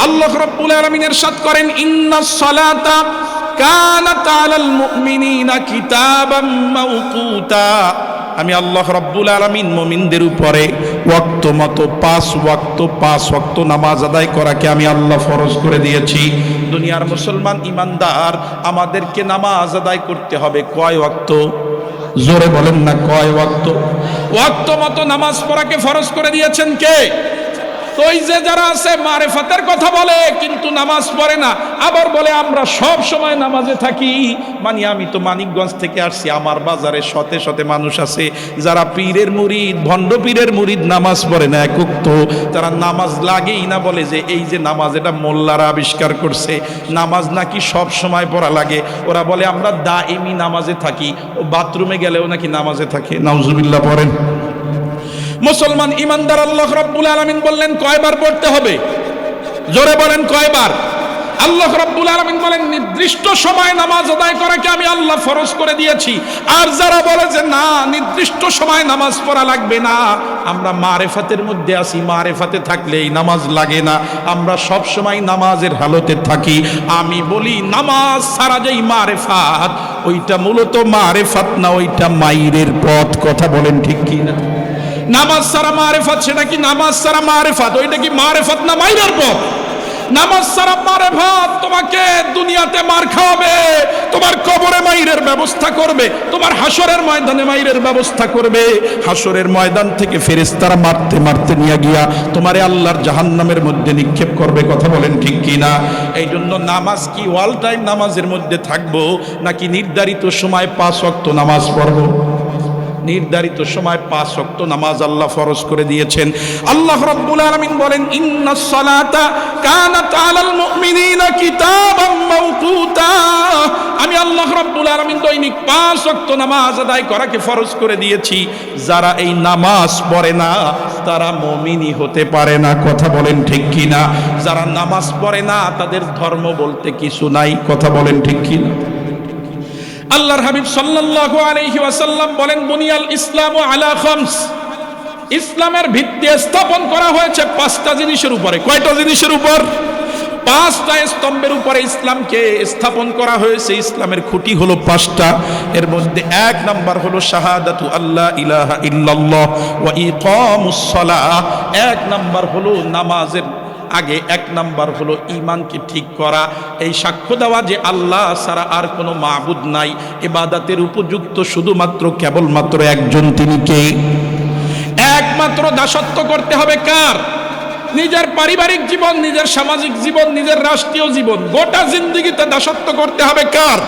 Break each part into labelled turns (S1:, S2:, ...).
S1: আল্লাহ রাব্বুল আলামিন ইরশাদ করেন, ইন্নাস সালাতা কানাত আলাল মুমিনিনা কিতাবাম মাওকুতা। আমি আল্লাহ রাব্বুল আলামিন মুমিনদের উপরে ওয়াক্ত মতো 5 ওয়াক্ত নামাজ আদায় করাকে আমি আল্লাহ ফরজ করে দিয়েছি। দুনিয়ার মুসলমান ইমানদার, আমাদেরকে নামাজ আদায় করতে হবে কয় ওয়াক্ত? জোরে বলেন না, কয় ওয়াক্ত? ওয়াক্ত মতো নামাজ পড়াকে ফরজ করে দিয়েছেন কে? তো এই যে যারা আছে মারেফাতের কথা বলে কিন্তু নামাজ পড়ে না, আবার বলে আমরা সব সময় নামাজে থাকি। মানে আমি তো মানিকগঞ্জ থেকে আসছি, আমার বাজারে শতে শতে মানুষ আছে যারা পীরের মুরিদ, ভণ্ড পীরের মুরিদ, নামাজ পড়ে না এক ওয়াক্ত। তারা নামাজ লাগেই না, বলে যে এই যে নামাজ এটা মোল্লারা আবিষ্কার করছে, নামাজ নাকি সব সময় পড়া লাগে। ওরা বলে আমরা দাইমি নামাজে থাকি, ও বাথরুমে গেলেও নাকি নামাজে থাকে। নাউজুবিল্লাহ পড়েন। মুসলমান ইমানদার, আল্লাহ রাব্বুল আলামিন বললেন কয়বার পড়তে হবে? জোরে বলেন কয়বার? আল্লাহ রাব্বুল আলামিন বলেন নির্দিষ্ট সময় নামাজ আদায় করাকে আমি আল্লাহ ফরজ করে দিয়েছি। আর যারা বলে যে না নির্দিষ্ট সময় নামাজ পড়া লাগবে না, আমরা মারেফাতের মধ্যে আছি, মারেফাতে থাকলেই নামাজ লাগে না, আমরা সব সময় নামাজের হালতে থাকি। আমি বলি নামাজ ছাড়া যেই মারেফাত, ওইটা মূলত মারেফাত না, ওইটা মাইরের পথ। কথা বলেন ঠিক কি না? নামাজ ছাড়া মারেফাত, সেটা কি নামাজ ছাড়া মারেফাত? ওইটা কি মারেফাত না মাইরের পথ? নামাজ ছাড়া মারেফাত তোমাকে দুনিয়াতে মার খাওয়াবে, তোমার কবরে মাইরের ব্যবস্থা করবে, তোমার হাসরের ময়দানে মাইরের ব্যবস্থা করবে। হাসরের ময়দান থেকে ফেরেশতারা মারতে মারতে নিয়ে গিয়া তোমারে আল্লাহর জাহান্নামের মধ্যে নিক্ষেপ করবে। কথা বলেন ঠিক কি না? এই জন্য নামাজ কি অল টাইম নামাজের মধ্যে থাকবো, নাকি নির্ধারিত সময় 5 ওয়াক্ত নামাজ পড়বো? নির্ধারিত সময় 5 ওয়াক্ত নামাজ আল্লাহ ফরজ করে দিয়েছেন। আল্লাহ রাব্বুল আলামিন বলেন ইন্নাস সালাতা কানাত আলাল মুমিনিনা কিতাবাম মাওকুতা। আমি আল্লাহ রাব্বুল আলামিন দৈনিক 5 ওয়াক্ত নামাজ আদায় করাকে ফরজ করে দিয়েছি। যারা এই নামাজ পড়ে না তারা মুমিনই হতে পারে না। কথা বলেন ঠিক কি না? যারা নামাজ পড়ে না তাদের ধর্ম বলতে কিছু নাই। কথা বলেন ঠিক কি না? আল্লাহর হাবিব সাল্লাল্লাহু আলাইহি ওয়াসাল্লাম বলেন বুনিয়াল ইসলামু আলা খামস। ইসলামের ভিত্তি স্থাপন করা হয়েছে 5টা জিনিসের উপরে। কয়টা জিনিসের উপর? 5টা স্তম্ভের উপরে ইসলামকে স্থাপন করা হয়েছে। ইসলামের খুঁটি হলো 5টা। এর মধ্যে 1 নাম্বার হলো শাহাদাতু আল্লাহ ইলাহা ইল্লাল্লাহ ওয়া ইকামুস সালাহ। 1 নাম্বার হলো নামাজের আগে 1 নাম্বার হলো ঈমানকে ঠিক করা, এই সাক্ষ্য দেওয়া যে আল্লাহ ছাড়া আর কোনো মাবুদ নাই, ইবাদতের উপযুক্ত শুধুমাত্র কেবলমাত্র একজন, তিনি কে? একমাত্র। দাসত্ব করতে হবে কার? নিজের পারিবারিক জীবন, নিজের সামাজিক জীবন, নিজের রাষ্ট্রীয় জীবন, গোটা জিন্দেগিতে দাসত্ব করতে হবে কার?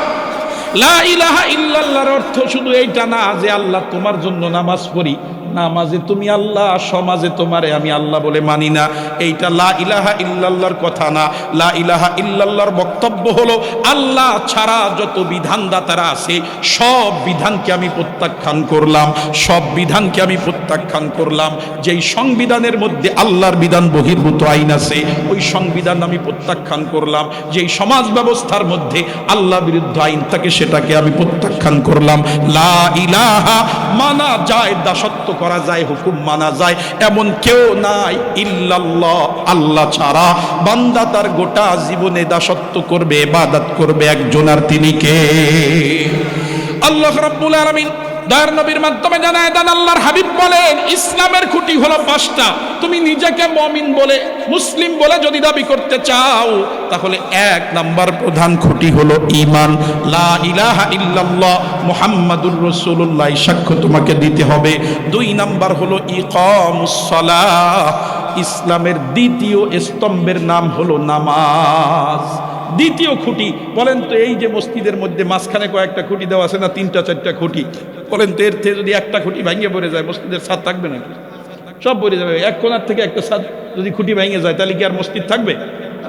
S1: লা ইলাহা ইল্লাল্লাহর অর্থ শুধু এইটা না যে আল্লাহ তোমার জন্য নামাজ পড়ি, নামাজে তুমি আল্লাহ, সমাজে তোমারে আমি আল্লাহ বলে মানি না, এইটা লা ইলাহা ইল্লাল্লাহর কথা না। লা ইলাহা ইল্লাল্লাহর বক্তব্য হলো আল্লাহ ছাড়া যত বিধানদাতারা আছে সব বিধানকে আমি প্রত্যাখ্যান করলাম, সব বিধানকে আমি প্রত্যাখ্যান করলাম। যেই সংবিধানের মধ্যে আল্লাহর বিধান বহির্ভূত আইন আছে ওই সংবিধান আমি প্রত্যাখ্যান করলাম। যেই সমাজ ব্যবস্থার মধ্যে আল্লাহ বিরুদ্ধ আইন থাকে সেটাকে আমি প্রত্যাখ্যান করলাম। লা ইলাহা মানা যায়, দাসত্ব করা যায়, হুকুম মানা যায়, এমন কেউ নাই ইল্লাল্লাহ। আল্লাহ ছাড়া বান্দা তার গোটা জীবনে দাসত্ব করবে, ইবাদত করবে একজন, আর তিনি কে? আল্লাহ রাব্বুল আলামিন দয়ার নবীর মাধ্যমে জানায় দেন। আল্লাহর হাবিব বলেন ইসলামের খুঁটি হলো 5টা। তুমি নিজেকে মুমিন বলে, মুসলিম বলে যদি দাবি করতে চাও তাহলে 1 নাম্বার প্রধান খুঁটি হলো ঈমান। লা ইলাহা ইল্লাল্লাহ মুহাম্মাদুর রাসূলুল্লাহ সাক্ষ্য তোমাকে দিতে হবে। 2 নাম্বার হলো ইকামুস সালাহ। ইসলামের দ্বিতীয় স্তম্ভের নাম হলো নামাজ। দ্বিতীয় খুঁটি বলেন তো, এই যে মসজিদের মধ্যে মাঝখানে কয়েকটা খুঁটি দেওয়া আছে না, 3টা 4টা খুঁটি, বলেন তো এর থেকে যদি একটা খুঁটি ভেঙে পড়ে যায় মসজিদের ছাদ থাকবে নাকি? সব পড়ে যাবে। এক কোণার থেকে একটা ছাদ যদি খুঁটি ভেঙে যায় তাহলে কি আর মসজিদ থাকবে?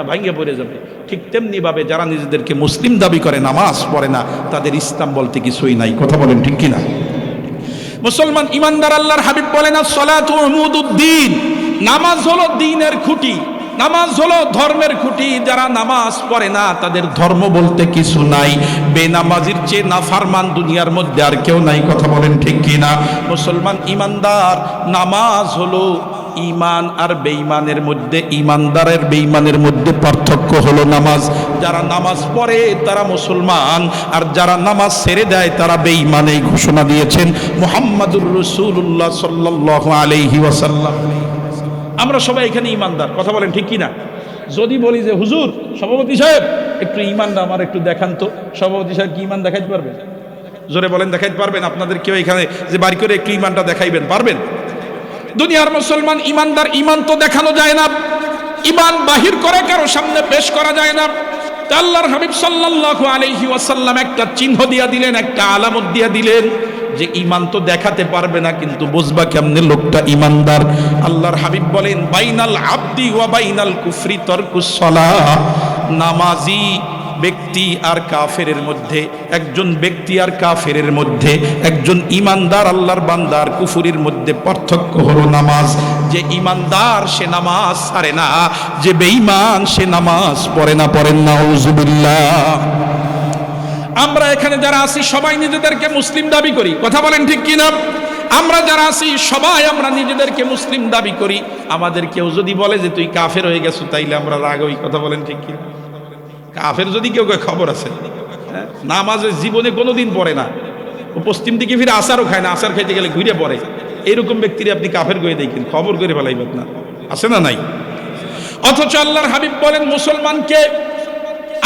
S1: ভেঙে পড়ে যাবে। ঠিক তেমনি ভাবে যারা নিজেদেরকে মুসলিম দাবি করে নামাজ পড়ে না তাদের ইসলাম বলতে কিছুই নাই। কথা বলেন ঠিক কিনা? মুসলমান ইমানদার, আল্লাহর হাবিব বলেন আসসালাতু উমুদুদ্দিন। নামাজ হলো দ্বীনের খুঁটি, নামাজ হলো ধর্মের খুঁটি। যারা নামাজ পড়ে না তাদের ধর্ম বলতে কিছু নাই। বেনামাজির চেয়ে নাফরমান দুনিয়ার মধ্যে আর কেউ নাই। কথা বলেন ঠিক কি না? মুসলমান ইমানদার, নামাজ হলো ঈমান আর বেঈমানের মধ্যে, ঈমানদারের বেঈমানের মধ্যে পার্থক্য হলো নামাজ। যারা নামাজ পড়ে তারা মুসলমান, আর যারা নামাজ ছেড়ে দেয় তারা বেঈমান। এই ঘোষণা দিয়েছেন মুহাম্মাদুর রাসূলুল্লাহ সাল্লাল্লাহু আলাইহি ওয়াসাল্লাম। আমরা সবাই এখানে ঈমানদার, কথা বলেন ঠিক কি না? যদি বলি যে হুজুর সভাপতি সাহেব একটু ঈমানটা আমার একটু দেখান তো, সভাপতি সাহেব কি ঈমান দেখাইতে পারবেন? জোরে বলেন, দেখাইতে পারবেন? আপনাদের কেউ এখানে যে বাড়ি করে একটু ঈমানটা দেখাইবেন, পারবেন? দুনিয়ার মুসলমান ঈমানদার, ঈমান তো দেখানো যায় না, ঈমান বাহির করে কারো সামনে পেশ করা যায় না। আল্লাহর হাবিব সাল্লাল্লাহু আলাইহি ওয়াসাল্লাম একটা চিহ্ন দিয়া দিলেন, একটা আলামত দিয়া দিলেন যে ঈমান তো দেখাতে পারবে না, কিন্তু বুঝবা কেমনে লোকটা ঈমানদার। আল্লাহর হাবিব বলেন, বাইনাল আবদি ওয়া বাইনাল কুফরি তারকুস সালাহ। নামাজি ব্যক্তি আর কাফেরের মধ্যে, একজন ব্যক্তি আর কাফেরের মধ্যে, একজন ঈমানদার আল্লাহর বান্দার কুফরির মধ্যে পার্থক্য হলো নামাজ। যে ঈমানদার সে নামাজ ছাড়ে না, যে বেঈমান সে নামাজ পড়ে না। পড়েন নাউযুবিল্লাহ। আমরা এখানে যারা আছি সবাই নিজেদেরকে মুসলিম দাবি করি, কথা বলেন ঠিক কিনা? আমরা যারা আছি সবাই আমরা নিজেদেরকে মুসলিম দাবি করি। আমাদের কেউ যদি বলে যে তুই কাফের হয়ে গেছো, তাইলে আমরা রাগ হই, কথা বলেন ঠিক কিনা? কাফের যদি কেউ খবর আছে, নামাজের জীবনে কোনোদিন পড়ে না, ও পশ্চিম দিকে ফিরে আসারও খায় না, আসার খাইতে গেলে ঘুরে পড়ে, এইরকম ব্যক্তির আপনি কাফের করে দেখেন, খবর করে ফেলাইবেন না, আছে না নাই? অথচ আল্লাহর হাবিব বলেন মুসলমানকে,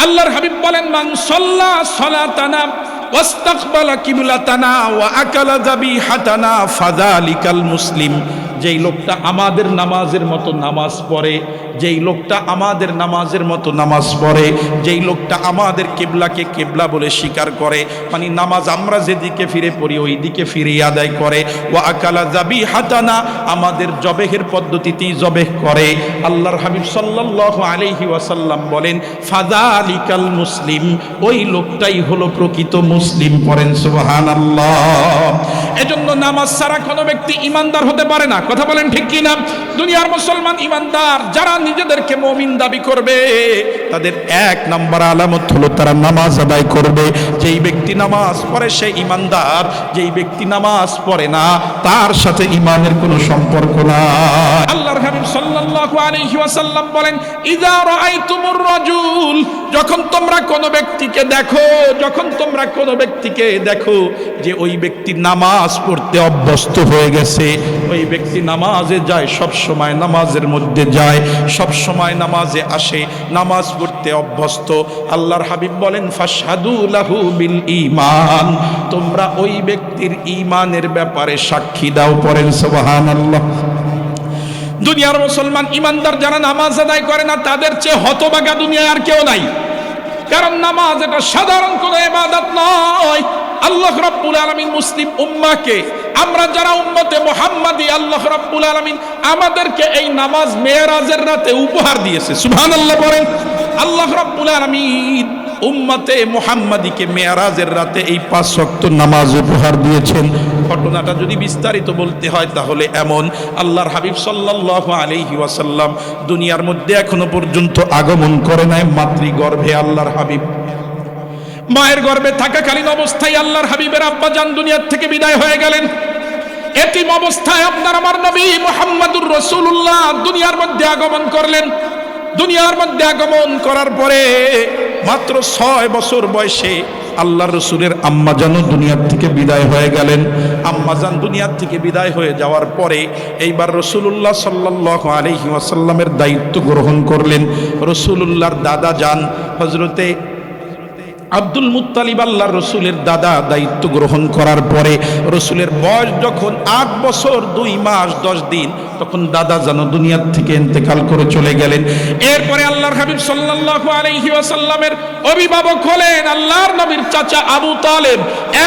S1: আল্লাহর হাবিব বলেন মান সাল্লা সালাতানা ওয়াস্তাকবালা কিবলাতানা ওয়া আকালা যাবিহাতানা ফাযালিকাল মুসলিম। যেই লোকটা আমাদের নামাজের মতো নামাজ পড়ে, যেই লোকটা আমাদের নামাজের মতো নামাজ পড়ে, যেই লোকটা আমাদের কিবলাকে কিবলা বলে স্বীকার করে, মানে নামাজ আমরা যেদিকে ফিরে পড়ি ওই দিকে ফিরে আদায় করে, ওয়া আকালা যাবিহাতানা আমাদের জবেহের পদ্ধতিতেই জবেহ করে। আল্লাহর হাবিব সাল্লাল্লাহু আলাইহি ওয়াসাল্লাম বলেন ফাযালিকাল মুসলিম, ওই লোকটাই হলো প্রকৃত মুসলিম। পড়েন সুবহানাল্লাহ। এজন্য নামাজ ছাড়া কোনো ব্যক্তি ঈমানদার হতে পারে না, কথা বলেন ঠিক কি না? দুনিয়ার মুসলমান ঈমানদার যারা নিজেদেরকে মুমিন দাবি করবে, তাদের এক নাম্বার আলামত হলো তারা নামাজ আদায় করবে। যেই ব্যক্তি নামাজ পড়ে সে ঈমানদার, যেই ব্যক্তি নামাজ পড়ে না তার সাথে ঈমানের কোনো সম্পর্ক নাই। আল্লাহর হাবিব সাল্লাল্লাহু আলাইহি ওয়াসাল্লাম বলেন ইযা রাআইতুমুর রাজুল, যখন তোমরা কোনো ব্যক্তিকে দেখো, যখন তোমরা কোনো ব্যক্তিকে দেখো যে ওই ব্যক্তি নামাজ পড়তে অভ্যস্ত হয়ে গেছে, ওই ব্যক্তি নামাজে যায়, সব সময় নামাজের মধ্যে যায়, সব সময় নামাজে আসে, নামাজ পড়তে অভ্যস্ত, আল্লাহর হাবিব বলেন ফাশহাদু লাহু বিল ঈমান, তোমরা ওই ব্যক্তির ঈমানের ব্যাপারে সাক্ষী দাও। পড়েন সুবহানাল্লাহ। দুনিয়ার মুসলমান ঈমানদার যারা নামাজ আদায় করে না তাদের চেয়ে হতভাগা দুনিয়ায় আর কেউ নাই। কারণ নামাজ এটা সাধারণ কোনো ইবাদত নয়। আল্লাহ রাব্বুল আলামিন মুসলিম উম্মাহকে, আমরা যারা উম্মতে মুহাম্মাদি, আল্লাহ রাব্বুল আলামিন আমাদেরকে এই নামাজ মেরাজের রাতে উপহার দিয়েছে। সুবহানাল্লাহ বলেন। আল্লাহ রাব্বুল আলামিন উম্মতে মুহাম্মাদিকে মেরাজের রাতে এই 5 ওয়াক্ত নামাজ উপহার দিয়েছেন। ঘটনাটা যদি বিস্তারিত বলতে হয় তাহলে এমন, আল্লাহর হাবিব সাল্লাল্লাহু আলাইহি ওয়াসাল্লাম দুনিয়ার মধ্যে এখনো পর্যন্ত আগমন করে নাই মাতৃগর্ভে। আল্লাহর হাবিব মায়ের গর্ভে থাকাকালীন অবস্থায় আল্লাহর হাবিবের আব্বা জান দুনিয়ার থেকে বিদায় হয়ে গেলেন। এতিম অবস্থায় আপনার আমার নবী মুহাম্মদুর রাসূলুল্লাহ দুনিয়ার মধ্যে আগমন করলেন। দুনিয়ার মধ্যে আগমন করার পরে মাত্র 6 বছর বয়সে আল্লাহর রসুলের আম্মাজানও দুনিয়ার থেকে বিদায় হয়ে গেলেন। আম্মাজান দুনিয়ার থেকে বিদায় হয়ে যাওয়ার পরে এইবার রসুলুল্লাহ সাল্লাল্লাহু আলাইহি ওয়াসাল্লামের দায়িত্ব গ্রহণ করলেন রসুলুল্লাহর দাদা যান হযরতে আব্দুল মুত্তালিব। আল্লাহর রসুলের দাদা দায়িত্ব গ্রহণ করার পরে রসুলের বয়স যখন 8 বছর 2 মাস 10 দিন, তখন দাদা যেন দুনিয়ার থেকে ইন্তেকাল করে চলে গেলেন। এরপরে আল্লাহর হাবিব সাল্লাল্লাহু আলাইহি ওয়াসাল্লামের অভিভাবক হলেন আল্লাহর নবীর চাচা আবু তালেব।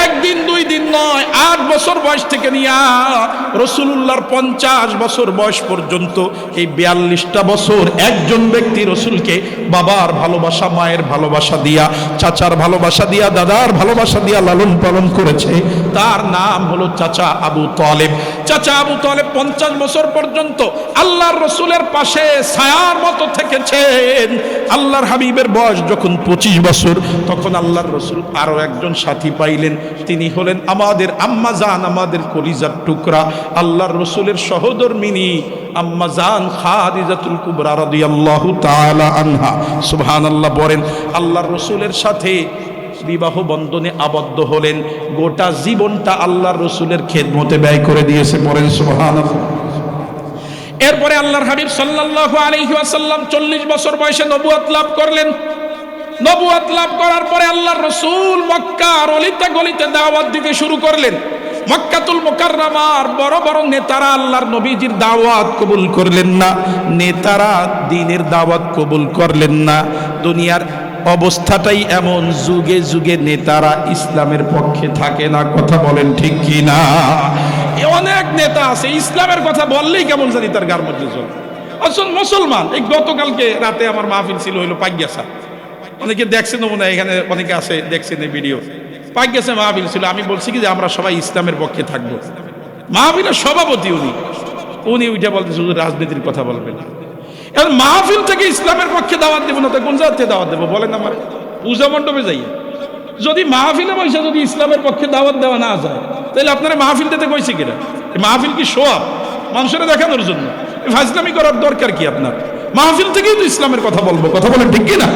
S1: 1 দিন 2 দিন নয়, 8 বছর বয়স থেকে নিয়ে রসুলুল্লাহর 50 বছর বয়স পর্যন্ত এই 42টা বছর একজন ব্যক্তি রসুলকে বাবার ভালোবাসা, মায়ের ভালোবাসা দিয়া, চাচার ভালোবাসা দিয়া, দাদার ভালোবাসা দিয়া লালন পালন করেছে। তার নাম হলো চাচা আবু তালেব। চাচা আবু তালেব 50 বছর পর্যন্ত আল্লাহর রসুলের পাশে ছায়ার মতো থেকেছেন। আল্লাহর হাবিবের বয়স যখন 25 বছর, তখন আল্লাহর রসুল আরো একজন সাথী পাইলেন। তিনি হলেন আমাদের আম্মা জান, আমাদের কলিজার টুকরা, আল্লাহর রসুলের সহধর্মিনী আম্মা জান খাদিজাতুল কুবরা রাদিয়াল্লাহু তাআলা আনহা। সুবহানাল্লাহ বলেন, আল্লাহর রাসূলের সাথে বিবাহ বন্ধনে আবদ্ধ হলেন, গোটা জীবনটা আল্লাহর রাসূলের খেদমতে ব্যয় করে দিয়েছে। বলেন সুবহানাল্লাহ। এরপরে আল্লাহর হাবিব সাল্লাল্লাহু আলাইহি ওয়াসাল্লাম 40 বছর বয়সে নবুয়ত লাভ করলেন। নবুয়ত লাভ করার পরে আল্লাহর রাসূল মক্কার অলিতে গলিতে দাওয়াত দিতে শুরু করলেন। মক্কাতুল মুকাররমার বড় বড় নেতারা আল্লাহর নবীজির দাওয়াত কবুল করলেন না, নেতারা দ্বীনের দাওয়াত কবুল করলেন না। দুনিয়ার অবস্থাটাই এমন, যুগে যুগে নেতারা ইসলামের পক্ষে থাকে না। কথা বলেন ঠিক কি না? অনেক নেতা আছে ইসলামের কথা বললেই কেমন জানি তার গার মধ্যে চলে। আসল মুসলমান। এই গতকালকে রাতে আমার মাহফিল ছিল হইলো পাইগাছা, অনেকে দেখছেন মনে হয়, এখানে অনেকে আছে দেখছেন এই ভিডিও। পাইগাছা মাহফিল ছিল। আমি বলছি কি যে আমরা সবাই ইসলামের পক্ষে থাকবো। মাহফিলের সভাপতি উনি উঠে বলতে শুধু রাজনীতির কথা বলবেন। এখন মাহফিল থেকে ইসলামের পক্ষে দাওয়াত দেবো না তো কোন জায়গা থেকে দাওয়াত দেবো বলেন? আমার পূজা মণ্ডপে যাইয়া যদি মাহফিলে বসে যদি ইসলামের পক্ষে দাওয়াত দেওয়া না যায়, তাহলে আপনারা মাহফিল দিতে কইছে কিনা? মাহফিল কি শো আপ, মানুষের দেখানোর জন্য? ফাজলামি করার দরকার কি আপনার? মাহফিল থেকেই তো ইসলামের কথা বলবো। কথা বলেন ঠিক কিনা?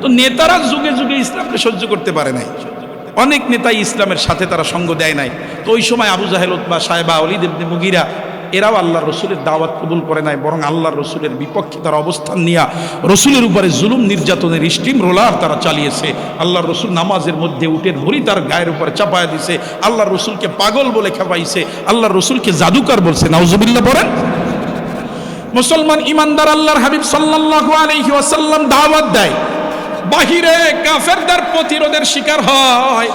S1: তো নেতারা যুগে যুগে ইসলামকে সহ্য করতে পারে নাই। অনেক নেতাই ইসলামের সাথে তারা সঙ্গ দেয় নাই। তো ওই সময় আবু জাহেল, উতবা, সায়বা, ওলীদ ইবনে মুগীরা এরাও আল্লাহর রসুলের দাওয়াত কবুল করে নাই, বরং আল্লাহর রসুলের বিপক্ষে তারা অবস্থান নিয়ে রসুলের উপরে জুলুম নির্যাতনের স্টিম রোলার তারা চালিয়েছে। আল্লাহর রসুল নামাজের মধ্যে উটের ভরি তার গায়ের উপরে চাপায় দিছে। আল্লাহর রসুলকে পাগল বলে খেপাইছে। আল্লাহর রসুলকে জাদুকর বলছে। নাউজুবিল্লাহ বলেন। মুসলমান ইমানদার আল্লাহর হাবিব সাল্লাল্লাহু আলাইহি ওয়াসাল্লাম দাওয়াত দেয়, বাহিরে কাফেরদের প্রতিরোধের শিকার হয়।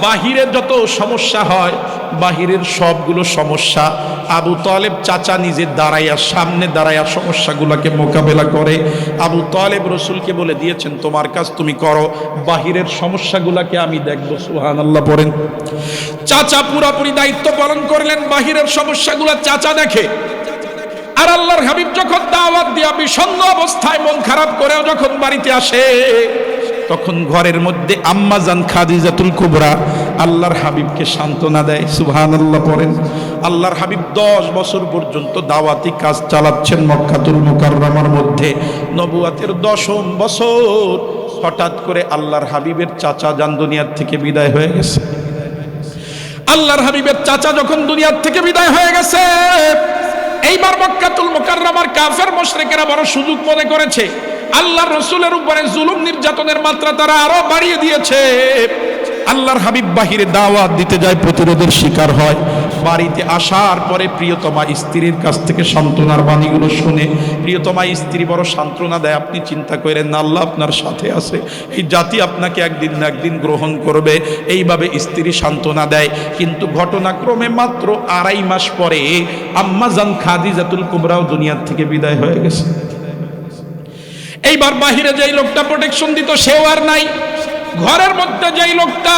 S1: বাহিরে যত সমস্যা হয়, বাহিরের সবগুলো সমস্যা আবু তালেব চাচা নিজে দাঁড়াইয়া, সামনে দাঁড়াইয়া সমস্যাগুলোকে মোকাবেলা করে। আবু তালেব রসুলকে বলে দিয়েছেন তোমার কাজ তুমি করো, বাহিরের সমস্যাগুলোকে আমি দেখবো। সুবহানাল্লাহ পড়েন। চাচা পুরাপুরি দায়িত্ব পালন করলেন, বাহিরের সমস্যাগুলো চাচা দেখে। আর আল্লাহর হাবিব যখন দাওয়াত দিয়া বিষণ্ণ অবস্থায় মন খারাপ করেও যখন বাড়িতে আসে, তখন ঘরের মধ্যে আম্মা জান খাদিজাতুল কুবরা আল্লাহর হাবিবকে সান্ত্বনা দেয়। সুবহানাল্লাহ পড়েন। আল্লাহর হাবিব 10 বছর পর্যন্ত দাওয়াতি কাজ চালাচ্ছেন মক্কাতুল মুকাররমার মধ্যে। নবুয়াতের 10ম বছর হঠাৎ করে আল্লাহর হাবিবের চাচা জান দুনিয়ার থেকে বিদায় হয়ে গেছে। আল্লাহর হাবিবের চাচা যখন দুনিয়ার থেকে বিদায় হয়ে গেছে, এইবার মক্কাতুল মুকাররমার কাফের মুশরিকেরা বড় সুযোগ মনে করেছে। আল্লাহর রাসূলের উপরে জুলুম নির্যাতনের মাত্রা তারা আরো বাড়িয়ে দিয়েছে। আল্লাহর হাবিব বাহিরে দাওয়াত দিতে যায়, প্রতিরোধের শিকার হয়। বাড়িতে আসার পরে প্রিয়তমা স্ত্রীর কাছ থেকে সান্ত্বনার বাণীগুলো শুনে প্রিয়তমা স্ত্রী বড় সান্ত্বনা দেয়, আপনি চিন্তা করেন না, আল্লাহ আপনার সাথে আছে, এই জাতি আপনাকে একদিন না একদিন গ্রহণ করবে। এইভাবে স্ত্রী সান্ত্বনা দেয়। কিন্তু ঘটনাক্রমে মাত্র 2.5 মাস পরে আম্মা জান খাদিজাতুল কুবরাও দুনিয়ার থেকে বিদায় হয়ে গেছে। এইবার বাহিরে যেই লোকটা প্রোটেকশন দিত সেও আর নাই। ঘরের মধ্যে যেই লোকটা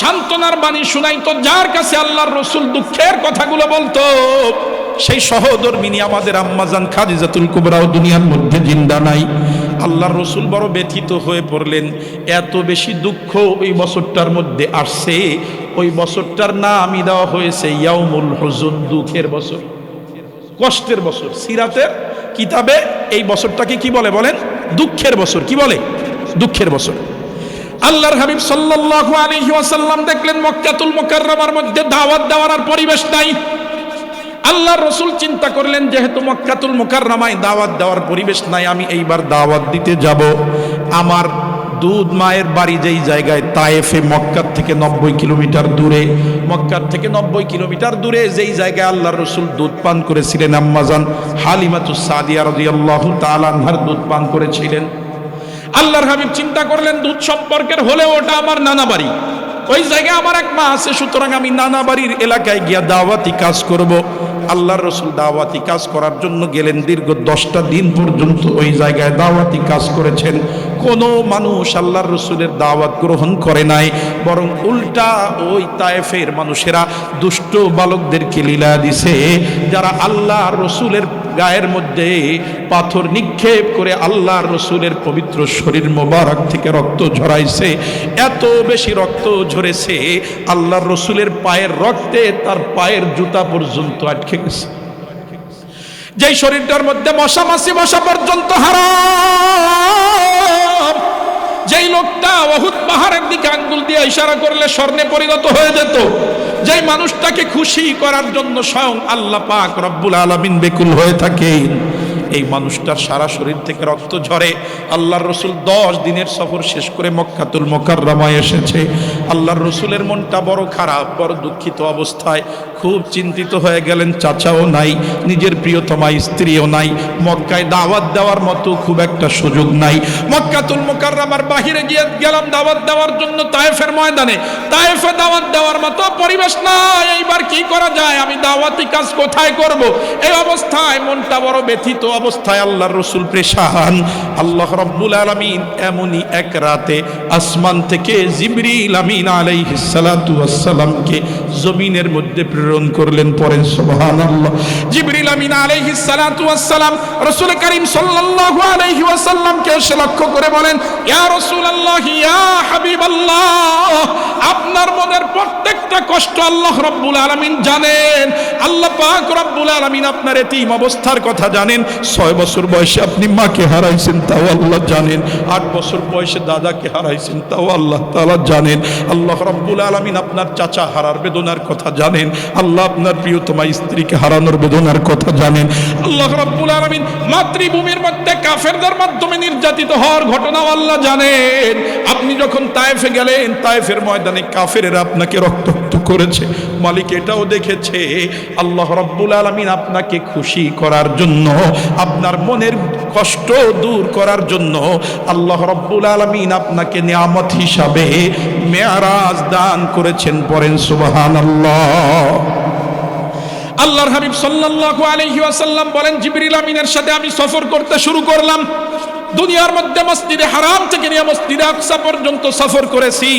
S1: সান্ত্বনার বাণী শুনাইতো, যার কাছে আল্লাহর রসুল দুঃখের কথাগুলো বলতো, সেই সহধর্মিনী আমাদের আম্মা জান খাদিজাতুল কুবরাও দুনিয়ার মধ্যে জিন্দা নাই। আল্লাহর রসুল বড় ব্যথিত হয়ে পড়লেন। এত বেশি দুঃখ ওই বছরটার মধ্যে আসছে, ওই বছরটার নামই দেওয়া হয়েছে ইয়াউমুল হুজুন, দুঃখের বছর, কষ্টের বছর। সিরাতের কিতাবে এই বছরটাকে কি বলে বলেন? দুঃখের বছর। কি বলে? দুঃখের বছর। আল্লাহর হাবিব সাল্লাল্লাহু আলাইহি ওয়াসাল্লাম দেখলেন মক্কাতুল মুকাররমার মধ্যে দাওয়াত দেওয়ার আর পরিবেশ নাই। আল্লাহর রাসূল চিন্তা করলেন, যেহেতু মক্কাতুল মুকাররমায় দাওয়াত দেওয়ার পরিবেশ নাই, আমি এইবার দাওয়াত দিতে যাব আমার দুধ মায়ের বাড়ি যেই জায়গায় তায়েফে, মক্কার থেকে 90 কিলোমিটার দূরে। মক্কার থেকে 90 কিলোমিটার দূরে যেই জায়গায় আল্লাহর রাসূল দুধ পান করেছিলেন, আম্মা জান হালিমাতুস সাদিয়া রাদিয়াল্লাহু তাআলা আনহার দুধ পান করেছিলেন। আল্লাহর হাবিব চিন্তা করলেন, দুধ সম্পর্কের হলেও ওটা আমার নানা বাড়ি, ওই জায়গায় আমার এক মা আছে, সুতরাং আমি নানা বাড়ির এলাকায় গিয়া দাওয়াতি কাজ করব। আল্লাহর রসুল দাওয়াতি কাজ করার জন্য গেলেন। দীর্ঘ 10টা দিন পর্যন্ত ওই জায়গায় দাওয়াতি কাজ করেছেন। কোনো মানুষ আল্লাহর রসুলের দাওয়াত গ্রহণ করে নাই, বরং উল্টা ওই তায়েফের মানুষেরা দুষ্ট বালকদেরকে লীলা দিছে, যারা আল্লাহর রসুলের গায়ের মধ্যে পাথর নিক্ষেপ করে আল্লাহর রসুলের পবিত্র শরীর মোবারক থেকে রক্ত ঝরাইছে। এত বেশি রক্ত ঝরেছে, আল্লাহর রসুলের পায়ের রক্তে তার পায়ের জুতা পর্যন্ত আটকে গেছে। যেই শরীরটার মধ্যে মশা মাছি বসা পর্যন্ত হারাম, যেই লোকটা উহুদ পাহাড়ের দিকে আঙ্গুল দিয়ে ইশারা করলে স্বর্ণে পরিণত হয়ে যেত, যেই মানুষটাকে খুশি করার জন্য স্বয়ং আল্লাহ পাক রব্বুল আলামিন বেকুল হয়ে থাকেন, এই মানুষটার সারা শরীর থেকে রক্ত ঝরে। আল্লাহর রসুল 10 দিনের সফর শেষ করে মক্কাতুল মুকাররমায় এসেছে। আল্লাহর রসুলের মনটা বড় খারাপ, বড় দুঃখিত অবস্থায়, খুব চিন্তিত হয়ে গেলেন। চাচাও নাই, নিজের প্রিয়তমা স্ত্রীও নাই, মক্কায় দাওয়াত দেওয়ার মতো খুব একটা সুযোগ নাই। মক্কাতুল মুকাররমার বাহিরে গিয়ে গেলাম দাওয়াত দেওয়ার জন্য তায়েফের ময়দানে, তায়েফে দাওয়াত দেওয়ার মতো পরিবেশ নাই। এইবার কি করা যায়, আমি দাওয়াতি কাজ কোথায় করব? এই অবস্থায় মনটা বড় ব্যথিত অবস্থায় আল্লাহর রসুল পেরেশান। আল্লাহ রাব্বুল আলামিন এমনই এক রাতে আসমান থেকে জিবরিল আমিন আলাইহিস সালাতু ওয়াস সালামকে জমিনের মধ্যে প্রেরণ করলেন। পড়েন সুবহানাল্লাহ। জিবরিল আমিন আলাইহিস সালাতু ওয়াস সালাম রাসূল করিম সাল্লাল্লাহু আলাইহি ওয়াসাল্লামকে এসে লক্ষ্য করে বলেন, ইয়া রাসূলুল্লাহ, ইয়া হাবিবাল্লাহ, আপনার মনের প্রত্যেকটা কষ্ট আল্লাহ রাব্বুল আলামিন জানেন। আল্লাহ পাক রব্বুল আলামিন আপনার এতিম অবস্থার কথা জানেন। 6 বছর বয়সে আপনি মাকে হারাইছেন, তাও আল্লাহ জানেন। 8 বছর বয়সে দাদাকে হারাইছেন, তাও আল্লাহ তাআলা জানেন। আল্লাহ রাব্বুল আলামিন আপনার চাচা হারার বেদনার কথা জানেন। আল্লাহ আপনার প্রিয়তমা স্ত্রীকে হারানোর বেদনার কথা জানেন। আল্লাহ রাব্বুল আলামিন মাতৃভূমির মধ্যে কাফেরদের মাধ্যমে নির্যাতিত হওয়ার ঘটনাও আল্লাহ জানেন। আপনি যখন তায়েফে গেলেন, তায়েফের ময়দানে কাফেরেরা আপনাকে রক্তাক্ত করেছে, মালিক এটাও দেখেছে। আল্লাহ রাব্বুল আলামিন আপনাকে খুশি করার জন্য, আপনার মনের কষ্ট দূর করার জন্য আল্লাহ রাব্বুল আলামিন আপনাকে নিয়ামত হিসাবে মেরাজ দান করেছেন। পড়েন সুবহানাল্লাহ। আল্লাহর হাবিব সাল্লাল্লাহু আলাইহি ওয়াসাল্লাম বলেন, জিবরিল আমিনের সাথে আমি সফর করতে শুরু করলাম। দুনিয়ার মধ্যে মসজিদে হারাম থেকে নিয়ে মসজিদে আকসা পর্যন্ত সফর করেছি।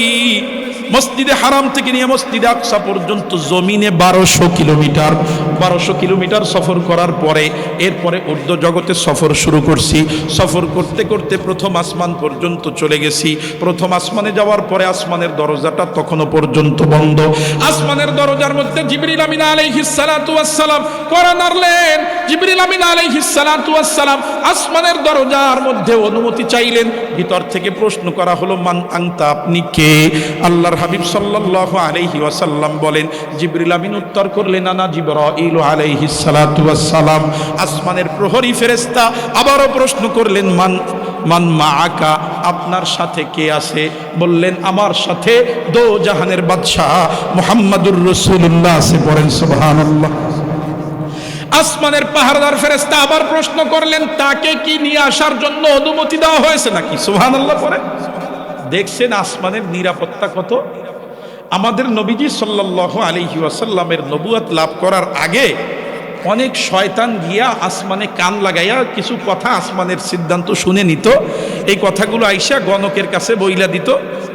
S1: মসজিদে হারাম থেকে নিয়ে মসজিদে আকসা পর্যন্ত জমিনে 1200 কিলোমিটার সফর করার পরে এরপরে ঊর্ধ্ব জগতে সফর শুরু করছি। সফর করতে করতে প্রথম আসমান পর্যন্ত চলে গেছি। প্রথম আসমানে যাওয়ার পরে আসমানের দরজাটা তখনও পর্যন্ত বন্ধ। আসমানের দরজার মধ্যে জিবরিল আমিন আলাইহিস সালাতু ওয়াস সালাম করা নাড়লেন। জিবরিল আমিন আলাইহিস সালাতু ওয়াস সালাম আসমানের দরজার মধ্যে অনুমতি চাইলেন। ভিতর থেকে প্রশ্ন করা হলো, মান আনতা, আপনি কে? আল্লাহর হাবিব সাল্লাল্লাহু আলাইহি ওয়াসাল্লাম বলেন, জিবরিল আমিন উত্তর করলেন, আনা জিবরাইল আলাইহিস সালাতু ওয়াস সালাম। আসমানের প্রহরী ফেরেশতা আবারও প্রশ্ন করলেন, মান মাআকা, আপনার সাথে কে আছে? বললেন, আমার সাথে দো জাহানের বাদশা মুহাম্মাদুর রাসূলুল্লাহ আছে। পড়েন সুবহানাল্লাহ। আসমানের পাহারাদার ফেরেশতা আবার প্রশ্ন করলেন, তাকে কি নিয়ে আসার জন্য অনুমতি দেওয়া হয়েছে নাকি? সুবহানাল্লাহ। পড়েন। দেখছেন আসমানের নিরাপত্তা কত। আমাদের নবীজি সাল্লাল্লাহু আলাইহি ওয়াসাল্লামের নবুয়ত লাভ করার আগে অনেক শয়তান গিয়া আসমানে কান লাগাইয়া কিছু কথা আসমানের সিদ্ধান্ত শুনে নিত। এই কথাগুলো আইসা গণকের কাছে বইলা দিত।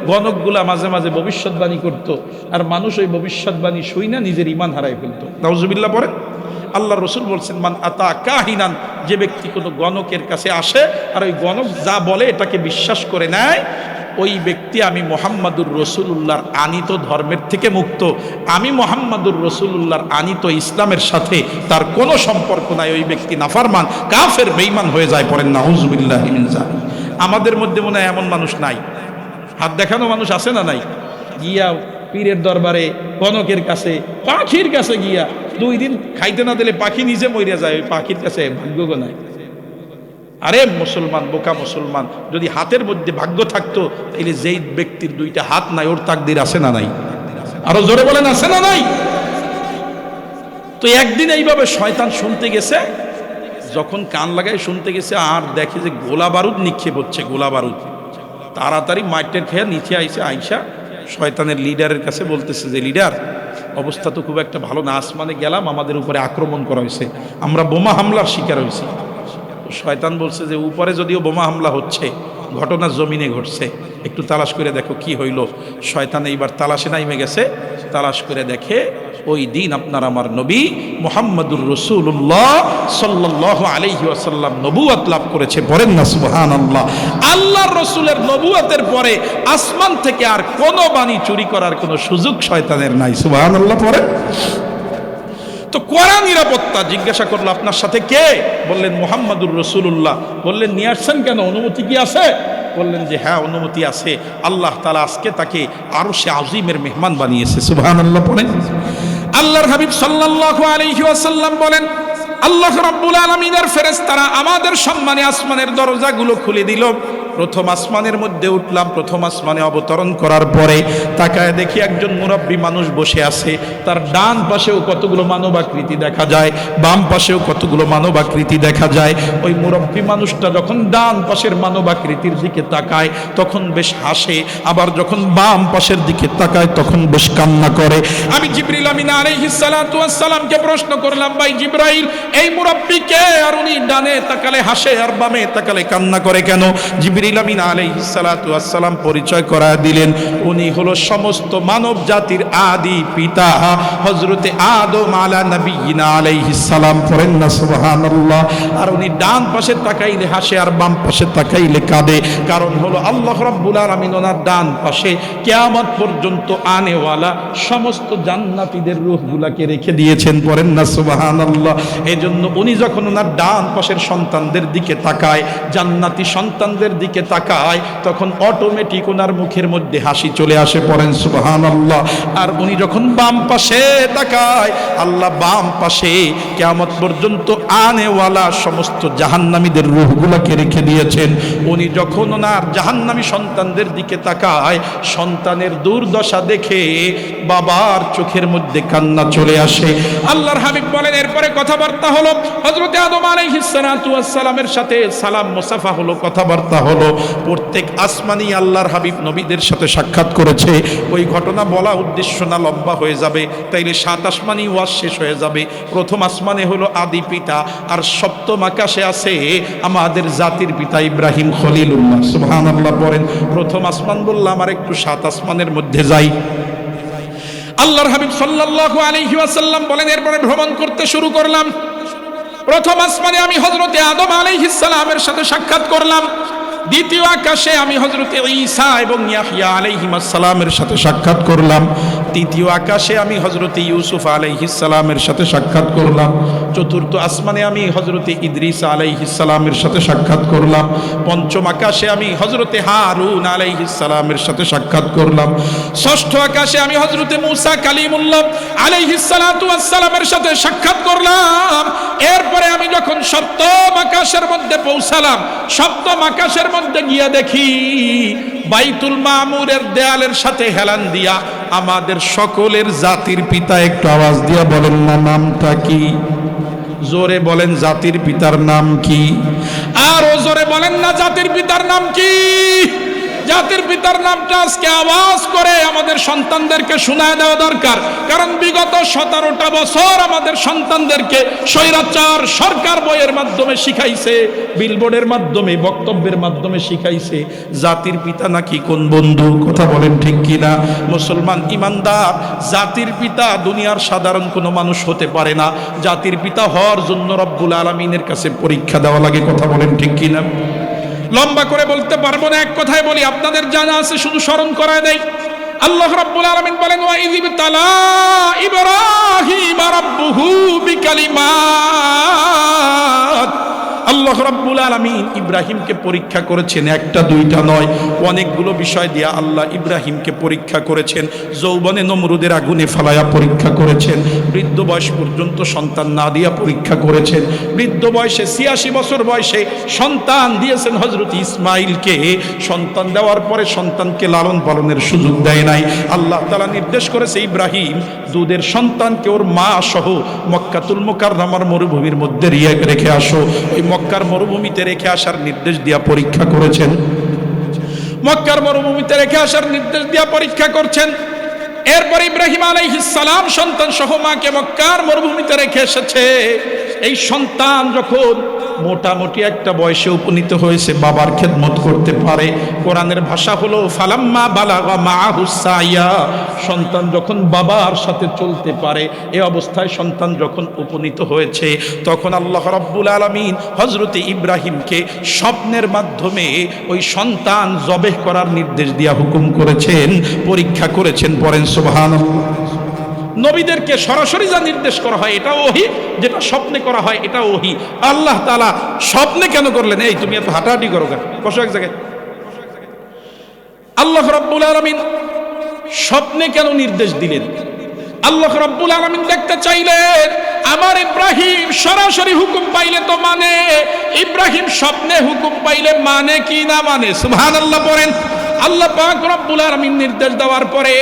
S1: গণকগুলা মাঝে মাঝে ভবিষ্যৎবাণী করত, আর মানুষ ওই ভবিষ্যৎবাণী শুই না নিজের ঈমান হারাই ফেলত। নাউজুবিল্লাহ। পড়েন। আল্লাহ রসুল বলছেন, মান আতা কাহিনান, যে ব্যক্তি কোনো গণকের কাছে আসে আর ওই গণক যা বলে এটাকে বিশ্বাস করে নেয়, ওই ব্যক্তি আমি মুহাম্মাদুর রাসূলুল্লাহর আনিত ধর্মের থেকে মুক্ত। আমি মুহাম্মাদুর রাসূলুল্লাহর আনিত ইসলামের সাথে তার কোনো সম্পর্ক নাই। ওই ব্যক্তি নাফরমান, কাফের, বেঈমান হয়ে যায়। পড়েন নাউজুবিল্লাহি মিন যালিক। আমাদের মধ্যে মনে হয় এমন মানুষ নাই। হাত দেখানো মানুষ আছে না নাই? গিয়া পীরের দরবারে, গণকের কাছে, পাখির কাছে গিয়া 2 দিন খাইতে না দিলে পাখি নিজে মরিয়া যায়। ওই পাখির কাছে ভাগ্য নাই। আরে মুসলমান, বোকা মুসলমান, যদি হাতের মধ্যে ভাগ্য থাকতো তাহলে যেই ব্যক্তির 2টা হাত নাই ওর তাকদির আছে না নাই? আরো জোরে বলেন, আছে না নাই? তো একদিন এইভাবে শয়তান শুনতে গেছে, যখন কান লাগায় শুনতে গেছে আর দেখে যে গোলা বারুদ নিক্ষেপ হচ্ছে। গোলা বারুদ তাড়াতাড়ি মাইটের খেয়ে নিচে আইসা শয়তানের লিডারের কাছে বলতেছে যে, লিডার, অবস্থা তো খুব একটা ভালো না। আসমানে গেলাম, আমাদের উপরে আক্রমণ করা হয়েছে, আমরা বোমা হামলার শিকার হয়েছি। শয়তান বলছে যে, উপরে যদিও বোমা হামলা হচ্ছে, ঘটনা জমিনে ঘটছে, একটু তালাশ করে দেখো কি হইল। শয়তান এইবার তালাশে নাইমে গেছে। তালাশ করে দেখে ওই দিন আপনার আমার নবী মুহাম্মাদুর রাসূলুল্লাহ সাল্লাল্লাহু আলাইহি ওয়াসাল্লাম নবুয়ত লাভ করেছে। বলেন না সুবহানাল্লাহ। আল্লাহর রাসূলের নবুয়তের পরে আসমান থেকে আর কোনো বাণী চুরি করার কোনো সুযোগ শয়তানের নাই। সুবহানাল্লাহ। পড়েন। তো কড়া নিরাপত্তা। জিজ্ঞাসা করলো আপনার সাথে কে? বললেন মুহাম্মাদুর রাসূলুল্লাহ। বললেন নিয়ে আসছেন কেন, অনুমতি কি আছে? বললেন যে হ্যাঁ অনুমতি আছে, আল্লাহ তাআলা আজকে তাকে আরশে আজিমের মেহমান বানিয়েছে। সুবহানাল্লাহ পড়েন। আল্লাহর হাবিব সাল্লাল্লাহু আলাইহি ওয়াসাল্লাম বলেন আল্লাহ রাব্বুল আলামিনের ফেরেশতারা আমাদের সম্মানে আসমানের দরজাগুলো খুলে দিল। প্রথম আসমানের মধ্যে উঠলাম, প্রথম আসমানে অবতরণ করার পরে তাকায় দেখি একজন মুরব্বী মানুষ বসে আছে। তার ডান পাশেও কতগুলো মানবাকৃতি দেখা যায়, বাম পাশেও কতগুলো মানবাকৃতি দেখা যায়। ওই মুরব্বী মানুষটা যখন ডান পাশের মানবাকৃতির দিকে তাকায় তখন বেশ হাসে, আবার যখন বাম পাশের দিকে তাকায় তখন বেশ কান্না করে। আমি জিবরিল আমিন আলাইহিস সালাতু ওয়াস সালামকে প্রশ্ন করলাম, ভাই জিবরাইল, এই মুরব্বী কে? আর উনি ডানে তাকালে হাসে আর বামে তাকালে কান্না করে কেন? জিবরিল আমিন আলাইহিস সালাতু ওয়াস সালাম পরিচয় করায় দিলেন, উনি হলো সমস্ত মানব জাতির আদি পিতা হযরতে আদম আলা নবিয়িনা আলাইহিস সালাম। পড়েন না সুবহানাল্লাহ। আর উনি ডান পাশে তাকাইলে হাসে আর বাম পাশে তাকাইলে কাঁদে, কারণ হলো আল্লাহ রাব্বুল আলামিন ওনার ডান পাশে কিয়ামত পর্যন্ত আনেওয়ালা সমস্ত জান্নাতীদের রূহগুলোকে রেখে দিয়েছেন। পড়েন না সুবহানাল্লাহ। এজন্য উনি যখন ওনার ডান পাশের সন্তানদের দিকে তাকায়, জান্নাতি সন্তানদের দিকে তাকায়, তখন অটোমেটিক ওনার মুখের মধ্যে হাসি চলে আসে। পড়েন সুবহানাল্লাহ। আর উনি যখন বাম পাশে তাকায়, আল্লাহ বাম পাশে কিয়ামত পর্যন্ত আনেওয়ালা সমস্ত জাহান্নামীদের রূহগুলোকে রেখে দিয়েছেন। উনি যখন ওনার জাহান্নামী সন্তানদের দিকে তাকায়, সন্তানের দুর্দশা দেখে বাবার চোখের মধ্যে কান্না চলে আসে। আল্লাহর হাবিব বলেন এরপরে কথাবার্তা হলো হযরত আদম আলাইহিস সালাতু ওয়াস সালামের সাথে সালাম মুসাফা হলো, কথাবার্তা হলো। প্রত্যেক আসমানি আল্লাহর হাবিব নবীদের সাথে সাক্ষাৎ করেছে। ওই ঘটনা বলা উদ্দেশ্য না, লম্বা হয়ে যাবে, তাইলে 7 আসমানি ওয়াজ শেষ হয়ে যাবে। প্রথম আসমানে হলো আদি পিতা, আর সপ্তম আকাশে আছে আমাদের জাতির পিতা ইব্রাহিম খলিলুল্লাহ। সুবহানাল্লাহ পড়েন। প্রথম আসমান বললাম, আর একটু 7 আসমানের মধ্যে যাই। আল্লাহর হাবিব সাল্লাল্লাহু আলাইহি ওয়াসাল্লাম বলেন এরপরে ভ্রমণ করতে শুরু করলাম। প্রথম আসমানে আমি হযরতে আদম আলাইহিস সালামের সাথে সাক্ষাৎ করলাম। দ্বিতীয় আকাশে আমি হযরতে ঈসা এবং ইয়াহইয়া আলাইহিস সালামের সাথে সাক্ষাৎ করলাম। তৃতীয় আকাশে আমি হযরতে ইউসুফ আলাইহিস সালামের সাথে সাক্ষাৎ করলাম। চতুর্থ আসমানে আমি হযরতে ইদ্রিস আলাইহিস সালামের সাথে সাক্ষাৎ করলাম। পঞ্চম আকাশে আমি হযরতে হারুন আলাইহিস সালামের সাথে সাক্ষাৎ করলাম। ষষ্ঠ আকাশে আমি হযরতে মূসা কালিমুল্লাহ আলাইহিস সালাতু ওয়াস সালামের সাথে সাক্ষাৎ করলাম। এরপরে আমি যখন সপ্তম আকাশের মধ্যে পৌঁছালাম, সপ্তম আকাশের মধ্যে গিয়া দেখি বাইতুল মামুরের দেয়ালের সাথে হেলান দিয়া আমাদের সকলের জাতির পিতা। একটু আওয়াজ দিয়া বলেন না নামটা কি? জোরে বলেন জাতির পিতার নাম কি? আরো জোরে বলেন না জাতির পিতার নাম কি? জাতির পিতার নামটা আজকে আওয়াজ করে আমাদের সন্তানদেরকে শোনায় দেওয়া দরকার। কারণ বিগত 17টা বছর আমাদের সন্তানদেরকে স্বৈরাচার সরকার বইয়ের মাধ্যমে শিখাইছে, বিলবোর্ডের মাধ্যমে, বক্তব্যের মাধ্যমে শিখাইছে জাতির পিতা নাকি কোন বন্ধু। কথা বলেন ঠিক কিনা? মুসলমান ইমানদার, জাতির পিতা দুনিয়ার সাধারণ কোনো মানুষ হতে পারে না। জাতির পিতা হওয়ার জন্য রব্বুল আলামিনের কাছে পরীক্ষা দেওয়া লাগে। কথা বলেন ঠিক কিনা? লম্বা করে বলতে পারবো না, এক কথায় বলি, আপনাদের জানা আছে, শুধু স্মরণ করায় দেয়। আল্লাহ রাব্বুল আলামিন বলেন ওয়া ইযিব তালা ইব্রাহিম রাব্বুহু বিকালিমাত। আল্লাহ রাব্বুল আলামিন ইব্রাহিমকে পরীক্ষা করেছেন, একটা দুইটা নয়, অনেকগুলো বিষয় দিয়া আল্লাহ ইব্রাহিমকে পরীক্ষা করেছেন। যৌবনে নমরুদের আগুনে ফালায়া পরীক্ষা করেছেন, বৃদ্ধ বয়স পর্যন্ত সন্তান না দিয়া পরীক্ষা করেছেন, বৃদ্ধ বয়সে 86 বছর বয়সে সন্তান দিয়েছেন হযরত ইসমাইলকে। সন্তান দেওয়ার পরে সন্তানকে লালন পালনের সুযোগ দেয় নাই। আল্লাহ তাআলা নির্দেশ করেছে ইব্রাহিম দুধের সন্তানকে ওর মা সহ মক্কাতুল মুকাররমার মরুভূমির মধ্যে রেখে আসো। ওই মক্কার মরুভূমিতে রেখে আসার নির্দেশ দিয়া পরীক্ষা করেছেন। মক্কার মরুভূমিতে রেখে আসার নির্দেশ দিয়া পরীক্ষা করছেন। এরপর ইব্রাহিম আলাইহিস সালাম সন্তান সহ মাকে মক্কার মরুভূমিতে রেখে এসেছে। এই সন্তান যখন মোটামুটি একটা বয়সে উপনীত হয়েছে, বাবার খেদমত করতে পারে, কোরআনের ভাষা হলো ফালাম্মা বালাগা মাআহুস সাইয়া, সন্তান যখন বাবার সাথে চলতে পারে, এই অবস্থায় সন্তান যখন উপনীত হয়েছে, তখন আল্লাহ রাব্বুল আলামিন হযরতে ইব্রাহিমকে স্বপ্নের মাধ্যমে ওই সন্তান জবেহ করার নির্দেশ দিয়া হুকুম করেছেন, পরীক্ষা করেছেন। পড়েন সুবহানাল্লাহ। নবীদেরকে সরাসরি যা নির্দেশ করা হয় এটাও ওহী, যেটা স্বপ্নে করা হয় এটাও ওহী। আল্লাহ তাআলা স্বপ্নে কেন করলেন? এই তুমি এত হাঁটাহাঁটি করো কেন, বসো এক জায়গায়। আল্লাহ রাব্বুল আলামিন স্বপ্নে কেন নির্দেশ দিলেন? আল্লাহ রাব্বুল আলামিন দেখতে চাইলেন আমার ইব্রাহিম সরাসরি হুকুম পাইলে তো মানে, ইব্রাহিম স্বপ্নে হুকুম পাইলে মানে কি না মানে। সুবহানাল্লাহ পড়েন। আল্লাহ পাক রব্বুল আলামিন নির্দেশ দেওয়ার পরে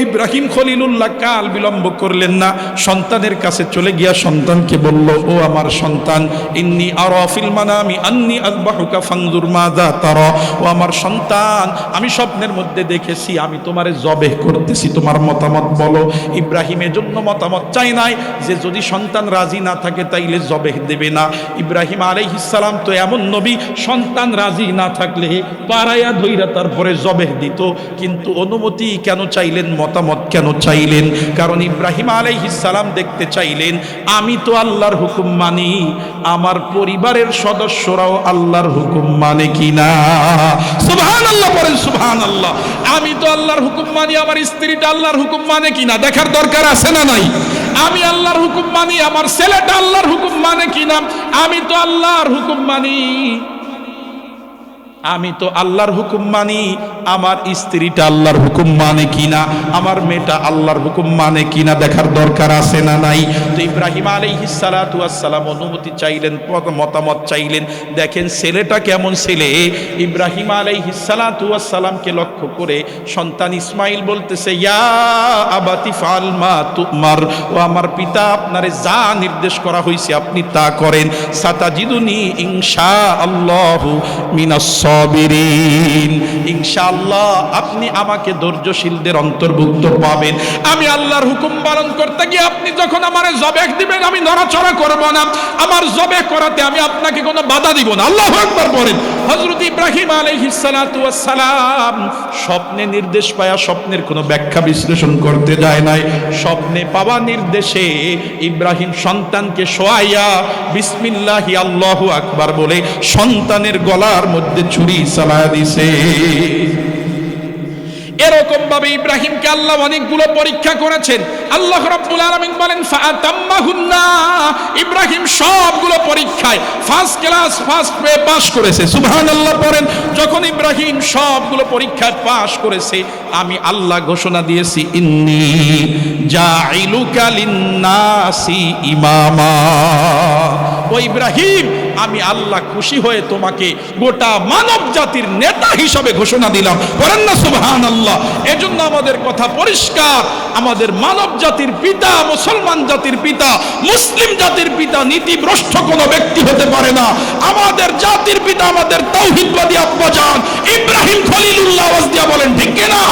S1: ইব্রাহিম খলিলুল্লাহ কাল বিলম্ব করলেন না, সন্তানের কাছে চলে গিয়া সন্তানকে বলল, ও আমার সন্তান, ইন্নী আরা ফিল মানামি আন্নী আযবাহুকা ফানজুর মাযা তারা। ও আমার সন্তান, আমি স্বপ্নের মধ্যে দেখেছি আমি তোমারে জবেহ করতেছি, তোমার মতামত বলো। ইব্রাহিম এজন্য মতামত চাই নাই যে যদি সন্তান রাজি না থাকে তাইলে জবেহ দেবে না। ইব্রাহিম আলাইহিস সালাম তো এমন নবী, সন্তান রাজি না থাকলে পাড়ায়া ধইরা তারপরে জবেহ দিত। কিন্তু অনুমতি কেন চাইলেন, মতামত কেন চাইলেন? কারণ ইব্রাহিম আলাইহিস সালাম দেখতে চাইলেন আমি তো আল্লাহর হুকুম মানি, আমার পরিবারের সদস্যরাও আল্লাহর হুকুম মানে কিনা। সুবহানাল্লাহ বলেন, সুবহানাল্লাহ। আমি তো আল্লাহর হুকুম মানি, আমার স্ত্রীটা আল্লাহর হুকুম মানে কিনা দেখার দরকার আছে না নাই? আমি আল্লাহর হুকুম মানি, আমার ছেলেটা আল্লাহর হুকুম মানে কিনা। আমি তো আল্লাহর হুকুম মানি, আমি তো আল্লাহর হুকুম মানি, আমার স্ত্রীটা আল্লাহর হুকুম মানে কিনা, আমার মেয়েটা আল্লাহর হুকুম মানে কিনা দেখার দরকার আছে না নাই? তো ইব্রাহিম আলাইহিস সালাতু ওয়াস সালাম অনুমতি চাইলেন, মতামত চাইলেন। দেখেন ছেলেটা কেমন ছেলে। ইব্রাহিম আলাইহিস সালাতু ওয়াস সালামকে লক্ষ্য করে সন্তান ইসমাইল বলতেছে, ইয়া আবাতি ফাল মা তুমার, ও আমার পিতা আপনারে যা নির্দেশ করা হয়েছে আপনি তা করেন। সাতাজিদুনি ইনশাআল্লাহু মিনাস সাবিরিন, ইনশাআল্লাহ আপনি আমাকে ধৈর্যশীলদের অন্তর্ভুক্ত পাবেন। আমি আল্লাহর হুকুম পালন করতে গিয়ে আপনি যখন আমারে জবেহ দিবেন আমি নড়াচড়া করব না, আমার জবেহ করাতে আমি আপনাকে কোনো বাধা দিব না। আল্লাহু আকবার বলেন। হযরত ইব্রাহিম আলাইহিস সালাতু ওয়াস সালাম স্বপ্নে নির্দেশ পায়া স্বপ্নের কোনো ব্যাখ্যা বিশ্লেষণ করতে যায় নাই। স্বপ্নে পাওয়া নির্দেশে ইব্রাহিম সন্তানকে শোয়াইয়া বিসমিল্লাহি আল্লাহু আকবার বলে সন্তানের গলার মধ্যে ছুরি চালায়া দিছে। এরকম ভাবে ইব্রাহিমকে আল্লাহ অনেকগুলো পরীক্ষা করেছেন। আল্লাহ রাব্বুল আলামিন বলেন ফাআতাম্মাহুন্না, ইব্রাহিম সবগুলো পরীক্ষায় ফার্স্ট ক্লাস ফার্স্ট পেয়ে পাস করেছে। সুবহানাল্লাহ পড়েন। যখন ইব্রাহিম সবগুলো পরীক্ষায় পাস করেছে আমি আল্লাহ ঘোষণা দিয়েছি ইন্নী জাইলুকা লিন্নাসি ইমামা। ও ইব্রাহিম, আমি আল্লাহ খুশি হয়ে তোমাকে গোটা মানব জাতির নেতা হিসাবে ঘোষণা দিলাম। বলেন না সুবহানাল্লাহ। এজন্য আমাদের কথা পরিষ্কার, আমাদের মানব জাতির পিতা, মুসলমান জাতির পিতা, মুসলিম জাতির পিতা নীতিভ্রষ্ট কোনো ব্যক্তি হতে পারে না। আমাদের জাতির পিতা আমাদের তাওহীদবাদী আব্বাজান ইব্রাহিম খলিলুল্লাহ। আওয়াজ দিয়া বলেন ঠিক কিনা?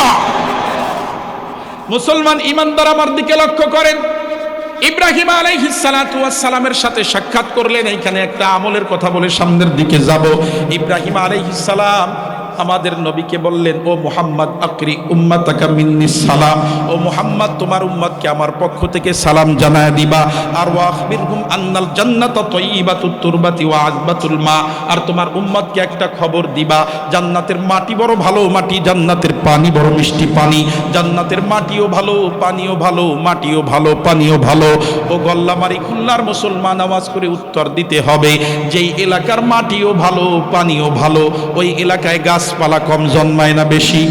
S1: মুসলমান ঈমানদার আমার দিকে লক্ষ্য করেন। ইব্রাহিম আলাইহিস সালাতু ওয়াস সালামের সাথে সাক্ষাৎ করলেন। এইখানে একটা আমলের কথা বলে সামনের দিকে যাব। ইব্রাহিম আলাইহিস সালাম আমাদের নবীকে বললেন, ও মুহাম্মদ আকরি উম্মাতাকা মিন্নি সালাম, ও মুহাম্মদ তোমার উম্মতকে আমার পক্ষ থেকে সালাম জানায় দিবা। আর ওয়াখবিরহুম আন্নাল জান্নাতা তাইয়্যিবাতুত তুরবাতি ওয়া আযবাতুল মা, আর তোমার উম্মতকে একটা খবর দিবা, জান্নাতের মাটি বড় ভালো মাটি, জান্নাতের পানি বড় মিষ্টি পানি, জান্নাতের মাটিও ভালো, পানিও ভালো, মাটিও ভালো, পানিও ভালো। ও গল্লামারি খুলনার মুসলমান আওয়াজ করে উত্তর দিতে হবে, যেই এলাকার মাটিও ভালো পানিও ভালো ওই এলাকায় গাছপালা কম জন্মায় না বেশি?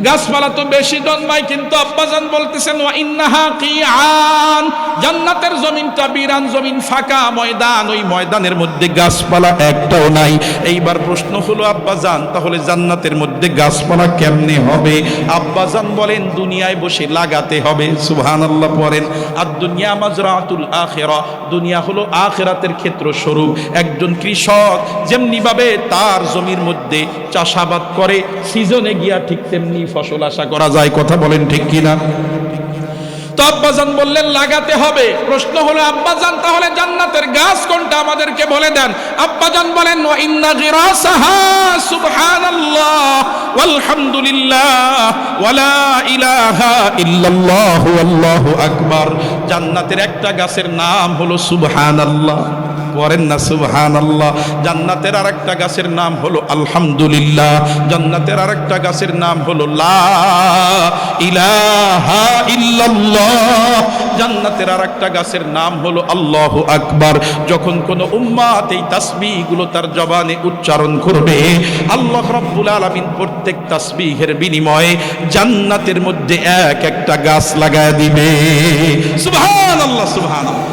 S1: গাছপালা তো বেশি জন্মায়, কিন্তু আব্বাজান বলতেছেন ওয়া ইন্নাহা কিআন, জান্নাতের জমিনটা বিরান জমিন, ফাঁকা ময়দান, ওই ময়দানের মধ্যে গাছপালা একটাও নাই। এইবার প্রশ্ন হলো আব্বাজান, তাহলে জান্নাতের মধ্যে গাছপালা কেমনে হবে? আব্বাজান বলেন দুনিয়ায় বসে লাগাতে হবে। সুবহানাল্লাহ পড়েন। আর দুনিয়া মাজরাতুল আখিরা, দুনিয়া হলো আখিরাতের ক্ষেত্র স্বরূপ। একজন কৃষক যেমনি ভাবে তার জমির মধ্যে চাষাবাদ করে, সিজনে গিয়া ঠিক তেমনি ফসল আশা করা যায়। কথা বলেন ঠিক কিনা? তো আব্বাজান বললেন লাগাতে হবে। প্রশ্ন হলো আব্বাজান তাহলে জান্নাতের গাছ কোনটা আমাদেরকে বলে দেন। আব্বাজান বলেন ওয়া ইন্না গিরাসাহা সুবহানাল্লাহ ওয়ালহামদুলিল্লাহ ওয়া লা ইলাহা ইল্লাল্লাহু আল্লাহু আকবার, জান্নাতের একটা গাছের নাম হলো সুবহানাল্লাহ, পড়েন না সুবহানাল্লাহ। জান্নাতের আরেকটা গাছের নাম হলো আলহামদুলিল্লাহ, জান্নাতের আরেকটা গাছের নাম হলো লা ইলাহা ইল্লাল্লাহ, জান্নাতের আরেকটা গাছের নাম হলো আল্লাহু আকবার। যখন কোন উম্মাত এই তাসবিহগুলো তার জবানে উচ্চারণ করবে, আল্লাহ রাব্বুল আলামিন প্রত্যেক তাসবিহের বিনিময়ে জান্নাতের মধ্যে এক একটা গাছ লাগায় দিবে। সুবহানাল্লাহ, সুবহানাল্লাহ।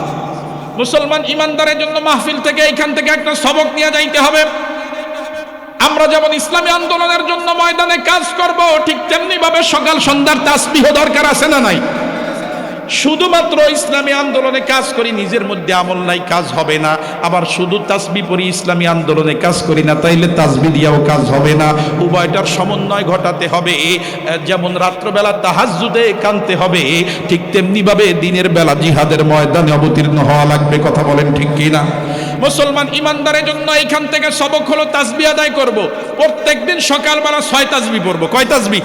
S1: মুসলমান ইমানদারের জন্য মাহফিল থেকে এইখান থেকে একটা সবক নিয়ে যাইতে হবে। আমরা যেমন ইসলামী আন্দোলনের জন্য ময়দানে কাজ করব, ঠিক তেমনি ভাবে সকাল সন্ধ্যার তাসবিহ দরকার আছে না নাই? শুধুমাত্র ইসলামী আন্দোলনে কাজ করি, নিজের মধ্যে আমল নাই, কাজ হবে না। আবার শুধু তাসবিহ পড়ি, ইসলামী আন্দোলনে কাজ করি না, তাইলে তাসবিহ দিয়েও কাজ হবে না। উভয়টার সমন্বয় ঘটাতে হবে। যেমন রাত্রবেলা তাহাজ্জুদে কানতে হবে, ঠিক তেমনি ভাবে দিনের বেলা জিহাদের ময়দানে অবতীর্ণ হওয়া লাগবে। কথা বলেন ঠিক কি না? মুসলমান ইমানদারের জন্য এখান থেকে সবক হলো তাসবিহ আদায় করব। প্রত্যেকদিন সকালবেলা 6 তাসবিহ পড়ব। কয় তাসবিহ?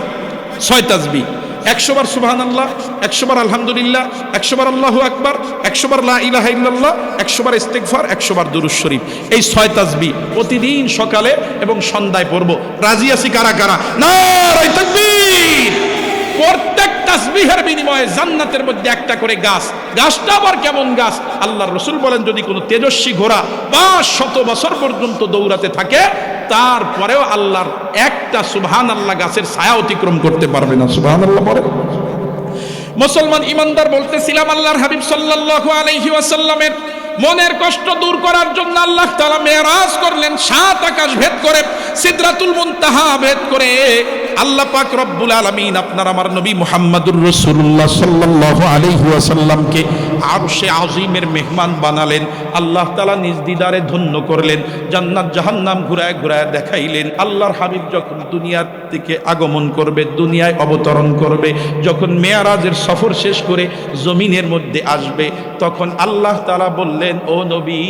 S1: 6 তাসবিহ। 100 বার সুবহানাল্লাহ, 100 বার আলহামদুলিল্লাহ, 100 বার আল্লাহু আকবার, 100 বার লা ইলাহা ইল্লাল্লাহ, 100 বার ইস্তিগফার, 100 বার দুরূদ শরীফ। এই 6 তাসবিহ প্রতিদিন সকালে এবং সন্ধ্যায় পড়ব। রাজি আছি কারা কারা? নারে তাকবীর। প্রত্যেক তাসবিহের বিনিময়ে জান্নাতের মধ্যে একটা করে গাছ। গাছটা আবার কেমন গাছ? আল্লাহর রাসূল বলেন, যদি কোনো তেজস্বী ঘোড়া 500 বছর পর্যন্ত দৌড়াতে থাকে, তারপরেও আল্লাহর একটা সুবহানাল্লাহ গাছের ছায়া অতিক্রম করতে পারবে না। সুবহানাল্লাহ বলে। মুসলমান ইমানদার বলতেছিলাম, আল্লাহর হাবিব সাল্লাল্লাহু আলাইহি ওয়াসাল্লামের মনের কষ্ট দূর করার জন্য আল্লাহ তাআলা মেরাজ করলেন। 7 আকাশ ভেদ করে, সিদরাতুল মুনতাহা ভেদ করে আল্লাহ পাক রব্বুল আলামিন আপনার আমার নবী মুহাম্মদুর রাসূলুল্লাহ সাল্লাল্লাহু আলাইহি ওয়াসাল্লামকে আরশে আজিমের মেহমান বানালেন। আল্লাহ তাআলা নিজ দিদারে ধন্য করলেন। জান্নাত জাহান্নাম ঘুরায় ঘুরায় দেখাইলেন। আল্লাহর হাবিব যখন দুনিয়ার থেকে আগমন করবে, দুনিয়ায় অবতরণ করবে, যখন মেরাজের সফর শেষ করে জমিনের মধ্যে আসবে, তখন আল্লাহ তাআলা বললেন, ও নবী,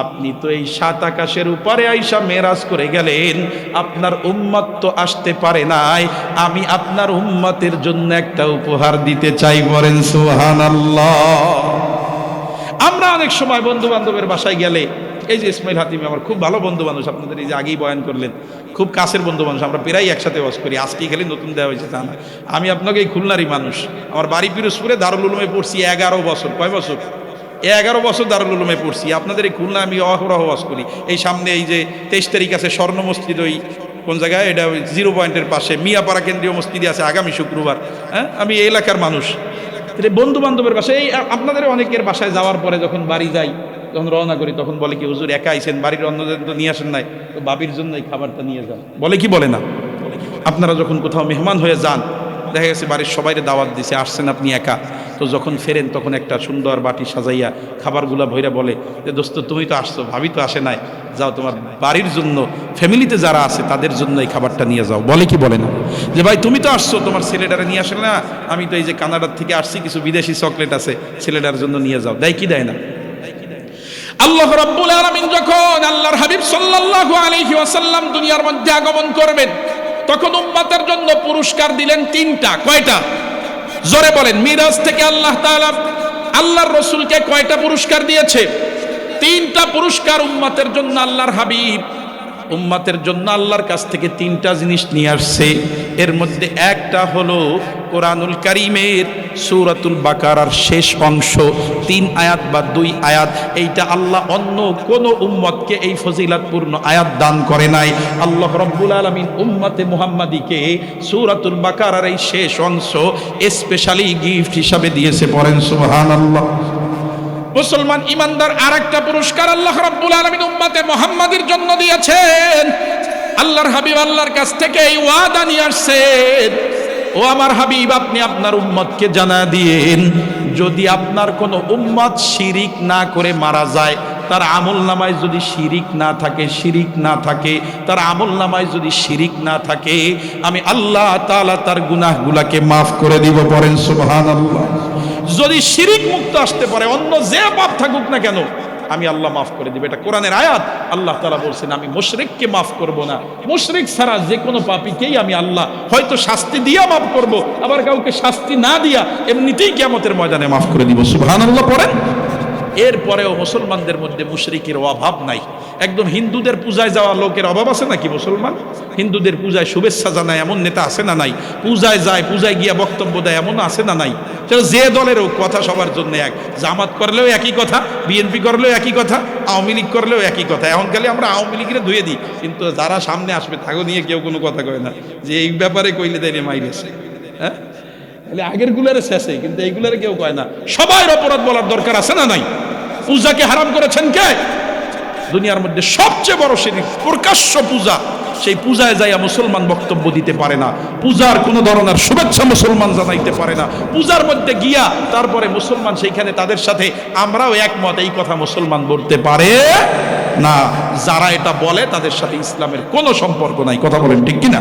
S1: আপনি তো এই 7 আকাশের উপরে আইসা মেরাজ করে গেলেন, আপনার উম্মত তো আসতে পারে নাই, আমি আপনার উম্মতের জন্য একটা উপহার দিতে চাই। বলেন সুবহানাল্লাহ। আমরা অনেক সময় বন্ধু বান্ধবের বাসায় গেলে, এই যে ইসমাইল হাতিমি আমার খুব ভালো বন্ধু মানুষ, আপনাদের এই যে আগেই বয়ান করলেন, খুব কাছের বন্ধু মানুষ, আমরা প্রায় একসাথে ওয়াজ করি। আজকেই খালি নতুন দেওয়া হয়েছে তা না। আমি আপনাকে এই খুলনারই মানুষ, আমার বাড়ি পিরোজপুরে, দারুল উলুমে পড়ছি 11 বছর। কয় বছর? 11 বছর দারুল উলুমে পড়ছি। আপনাদের এই খুলনা আমি অহরহ ওয়াজ করি। এই সামনে এই যে 23 তারিখ আছে স্বর্ণ মসজিদ, ওই কোন জায়গায়, এটা ওই 0 পয়েন্টের পাশে মিয়াপাড়া কেন্দ্রীয় মসজিদে আছে আগামী শুক্রবার। হ্যাঁ, আমি এই এলাকার মানুষ। বন্ধু বান্ধবের বাসায়, এই আপনাদের অনেকের বাসায় যাওয়ার পরে যখন বাড়ি যাই, যখন রওনা করি, তখন বলে কি, হুজুর একা আইছেন, বাড়ির অন্যদের তো নিয়ে আসেন নাই, তো বাবির জন্য এই খাবারটা নিয়ে যান। বলে কি বলে না? আপনারা যখন কোথাও মেহমান হয়ে যান, দেখা গেছে বাড়ির সবাইরে দাওয়াত দিছে, আসছেন আপনি একা, তো যখন ফেরেন তখন একটা সুন্দর বাটি সাজাইয়া খাবারগুলা ভইরা বলে যে, দোস্ত তুমি তো আসছো, ভাবি তো আসে নাই, যাও তোমার বাড়ির জন্য, ফ্যামিলিতে যারা আছে তাদের জন্য এই খাবারটা নিয়ে যাও। বলে কি বলে না? যে ভাই তুমি তো আসছো, তোমার ছেলেটারে নিয়ে আসে না, আমি তো এই যে কানাডার থেকে আসছি, কিছু বিদেশি চকলেট আছে, ছেলেটার জন্য নিয়ে যাও। দেয় কি দেয় না? আল্লাহ রাব্বুল আলামিন যখন আল্লাহর হাবিব সাল্লাল্লাহু আলাইহি ওয়াসাল্লাম দুনিয়ার মধ্যে আগমন করবেন, তখন উম্মতের জন্য পুরস্কার দিলেন 3টা। কয়টা? জোরে বলেন। মিরাজ থেকে আল্লাহ তাআলা আল্লাহর রাসূলকে কয়টা পুরস্কার দিয়েছে? 3টা পুরস্কার উম্মতের জন্য। আল্লাহর হাবিব উম্মতের জন্য আল্লাহর কাছ থেকে 3টা জিনিস নিয়ে আসছে। এর মধ্যে একটা হলো কোরআনুল কারীমের সূরাতুল বাকারার শেষ অংশ, 3 আয়াত বা 2 আয়াত। এইটা আল্লাহ অন্য কোন উম্মতকে এই ফজিলতপূর্ণ আয়াত দান করে নাই। আল্লাহ রাব্বুল আলামিন উম্মতে মুহাম্মাদিকে সূরাতুল বাকারার এই শেষ অংশ স্পেশালি গিফট হিসাবে দিয়েছে। পড়েন সুবহানাল্লাহ। মুসলমান ইমানদার আরেকটা পুরস্কার আল্লাহ রাব্বুল আলামিন উম্মতে মুহাম্মাদির জন্য দিয়েছেন। আল্লাহর হাবিব আল্লাহর কাছ থেকে এই ওয়াদা নিয়ে আসছেন, ও আমার হাবিব, আপনি আপনার উম্মতকে জানায় দিয়েন, যদি আপনার কোনো উম্মত শিরিক না করে মারা যায়, তার আমলনামায় যদি শিরিক না থাকে, তার আমলনামায় যদি শিরিক না থাকে, আমি আল্লাহ তাআলা তার গুনাহগুলোকে মাফ করে দিব। পড়েন সুবহানাল্লাহ। যদি শিরিক মুক্ত আসতে পারে, অন্য যে পাপ থাকুক না কেন, আমি আল্লাহ মাফ করে দিব। এটা কোরআনের আয়াত। আল্লাহ তাআলা বলছেন আমি মুশরিককে মাফ করব না। মুশরিক ছাড়া যে কোনো পাপীকেই আমি আল্লাহ হয়তো শাস্তি দিয়া মাফ করব, আবার কাউকে শাস্তি না দিয়া এমনিতেই কিয়ামতের ময়দানে মাফ করে দিব। সুবহানাল্লাহ পড়েন। এরপরেও মুসলমানদের মধ্যে মুশরিকের অভাব নাই। একদম হিন্দুদের পূজায় যাওয়া লোকের অভাব আছে নাকি? মুসলমান হিন্দুদের পূজায় শুভেচ্ছা জানায় এমন নেতা আছে না নাই? পূজায় যায়, পূজায় গিয়া বক্তব্য দেয় এমন আছে না নাই? যে দলেরও কথা সবার জন্য এক। জামাত করলেও একই কথা, বিএনপি করলেও একই কথা, আওয়ামী লীগ করলেও একই কথা। এখন খালি আমরা আওয়ামী লীগের ধুয়ে দিই, কিন্তু যারা সামনে আসবে তাকে নিয়ে কেউ কোনো কথা কয় না যে এই ব্যাপারে কইলে দেয় মাইরেছে। হ্যাঁ, আগের গুলারে শেষে, কিন্তু এইগুলারে কেউ কয় না। সবাই অপরাধ বলার দরকার আছে না নাই? পূজাকে হারাম করেছেন কে? দুনিয়ার মধ্যে সবচেয়ে বড় শিরক প্রকাশ্য পূজা। সেই পূজায় যাইয়া মুসলমান বক্তব্য দিতে পারে না, পূজার কোনো ধরনের শুভেচ্ছা মুসলমান জানাইতে পারে না। পূজার মধ্যে গিয়া তারপরে মুসলমান সেইখানে তাদের সাথে আমরাও একমত, এই কথা মুসলমান বলতে পারে না। যারা এটা বলে তাদের সাথে ইসলামের কোনো সম্পর্ক নাই। কথা বলেন ঠিক কিনা?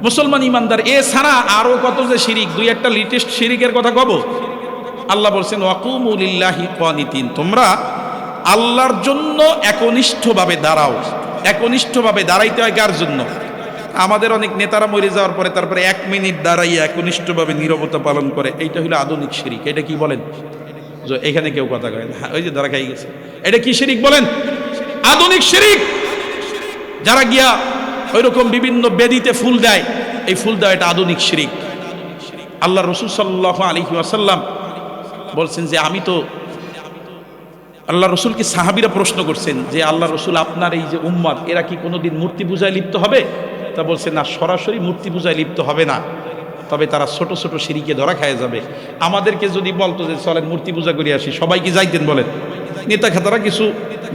S1: মুসলমান ইমানদার এছাড়া আরো কত যে শিরিক, দুই একটা লিটেস্ট শিরিকের কথা কব। আল্লাহ বলছেন ওয়াকুমু লিল্লাহি কানিতিন, তোমরা আল্লাহর জন্য একনিষ্ঠভাবে দাঁড়াও। একনিষ্ঠভাবে দাঁড়াইতে হয় কার জন্য? আমাদের অনেক নেতারা মরে যাওয়ার পরে তারপরে 1 মিনিট দাঁড়াইয়া একনিষ্ঠভাবে নীরবতা পালন করে, এইটা হলো আধুনিক শিরিক। এটা কি বলেন? এখানে কেউ কথা কয় না, ওই যে ধরা খাই গেছে। এটা কি শিরিক বলেন? আধুনিক শিরিক। যারা গিয়া ওইরকম বিভিন্ন বেদিতে ফুল দেয়, এই ফুল দেওয়া এটা আধুনিক শিরিক। আল্লাহ রসুল সাল্লাল্লাহু আলাইহি ওয়াসাল্লাম বলছেন যে আমি তো, আল্লাহ রসুলকে সাহাবীরা প্রশ্ন করছেন যে আল্লাহ রসুল আপনার এই যে উম্মত এরা কি কোনোদিন মূর্তি পূজায় লিপ্ত হবে? তা বলছেন না, সরাসরি মূর্তি পূজায় লিপ্ত হবে না, তবে তারা ছোট ছোট শিরিকে ধরা খায় যাবে। আমাদেরকে যদি বলতো যে চলেন মূর্তি পূজা করে আসি, সবাই কি যাইতেন বলেন? নেতা খেতারা কিছু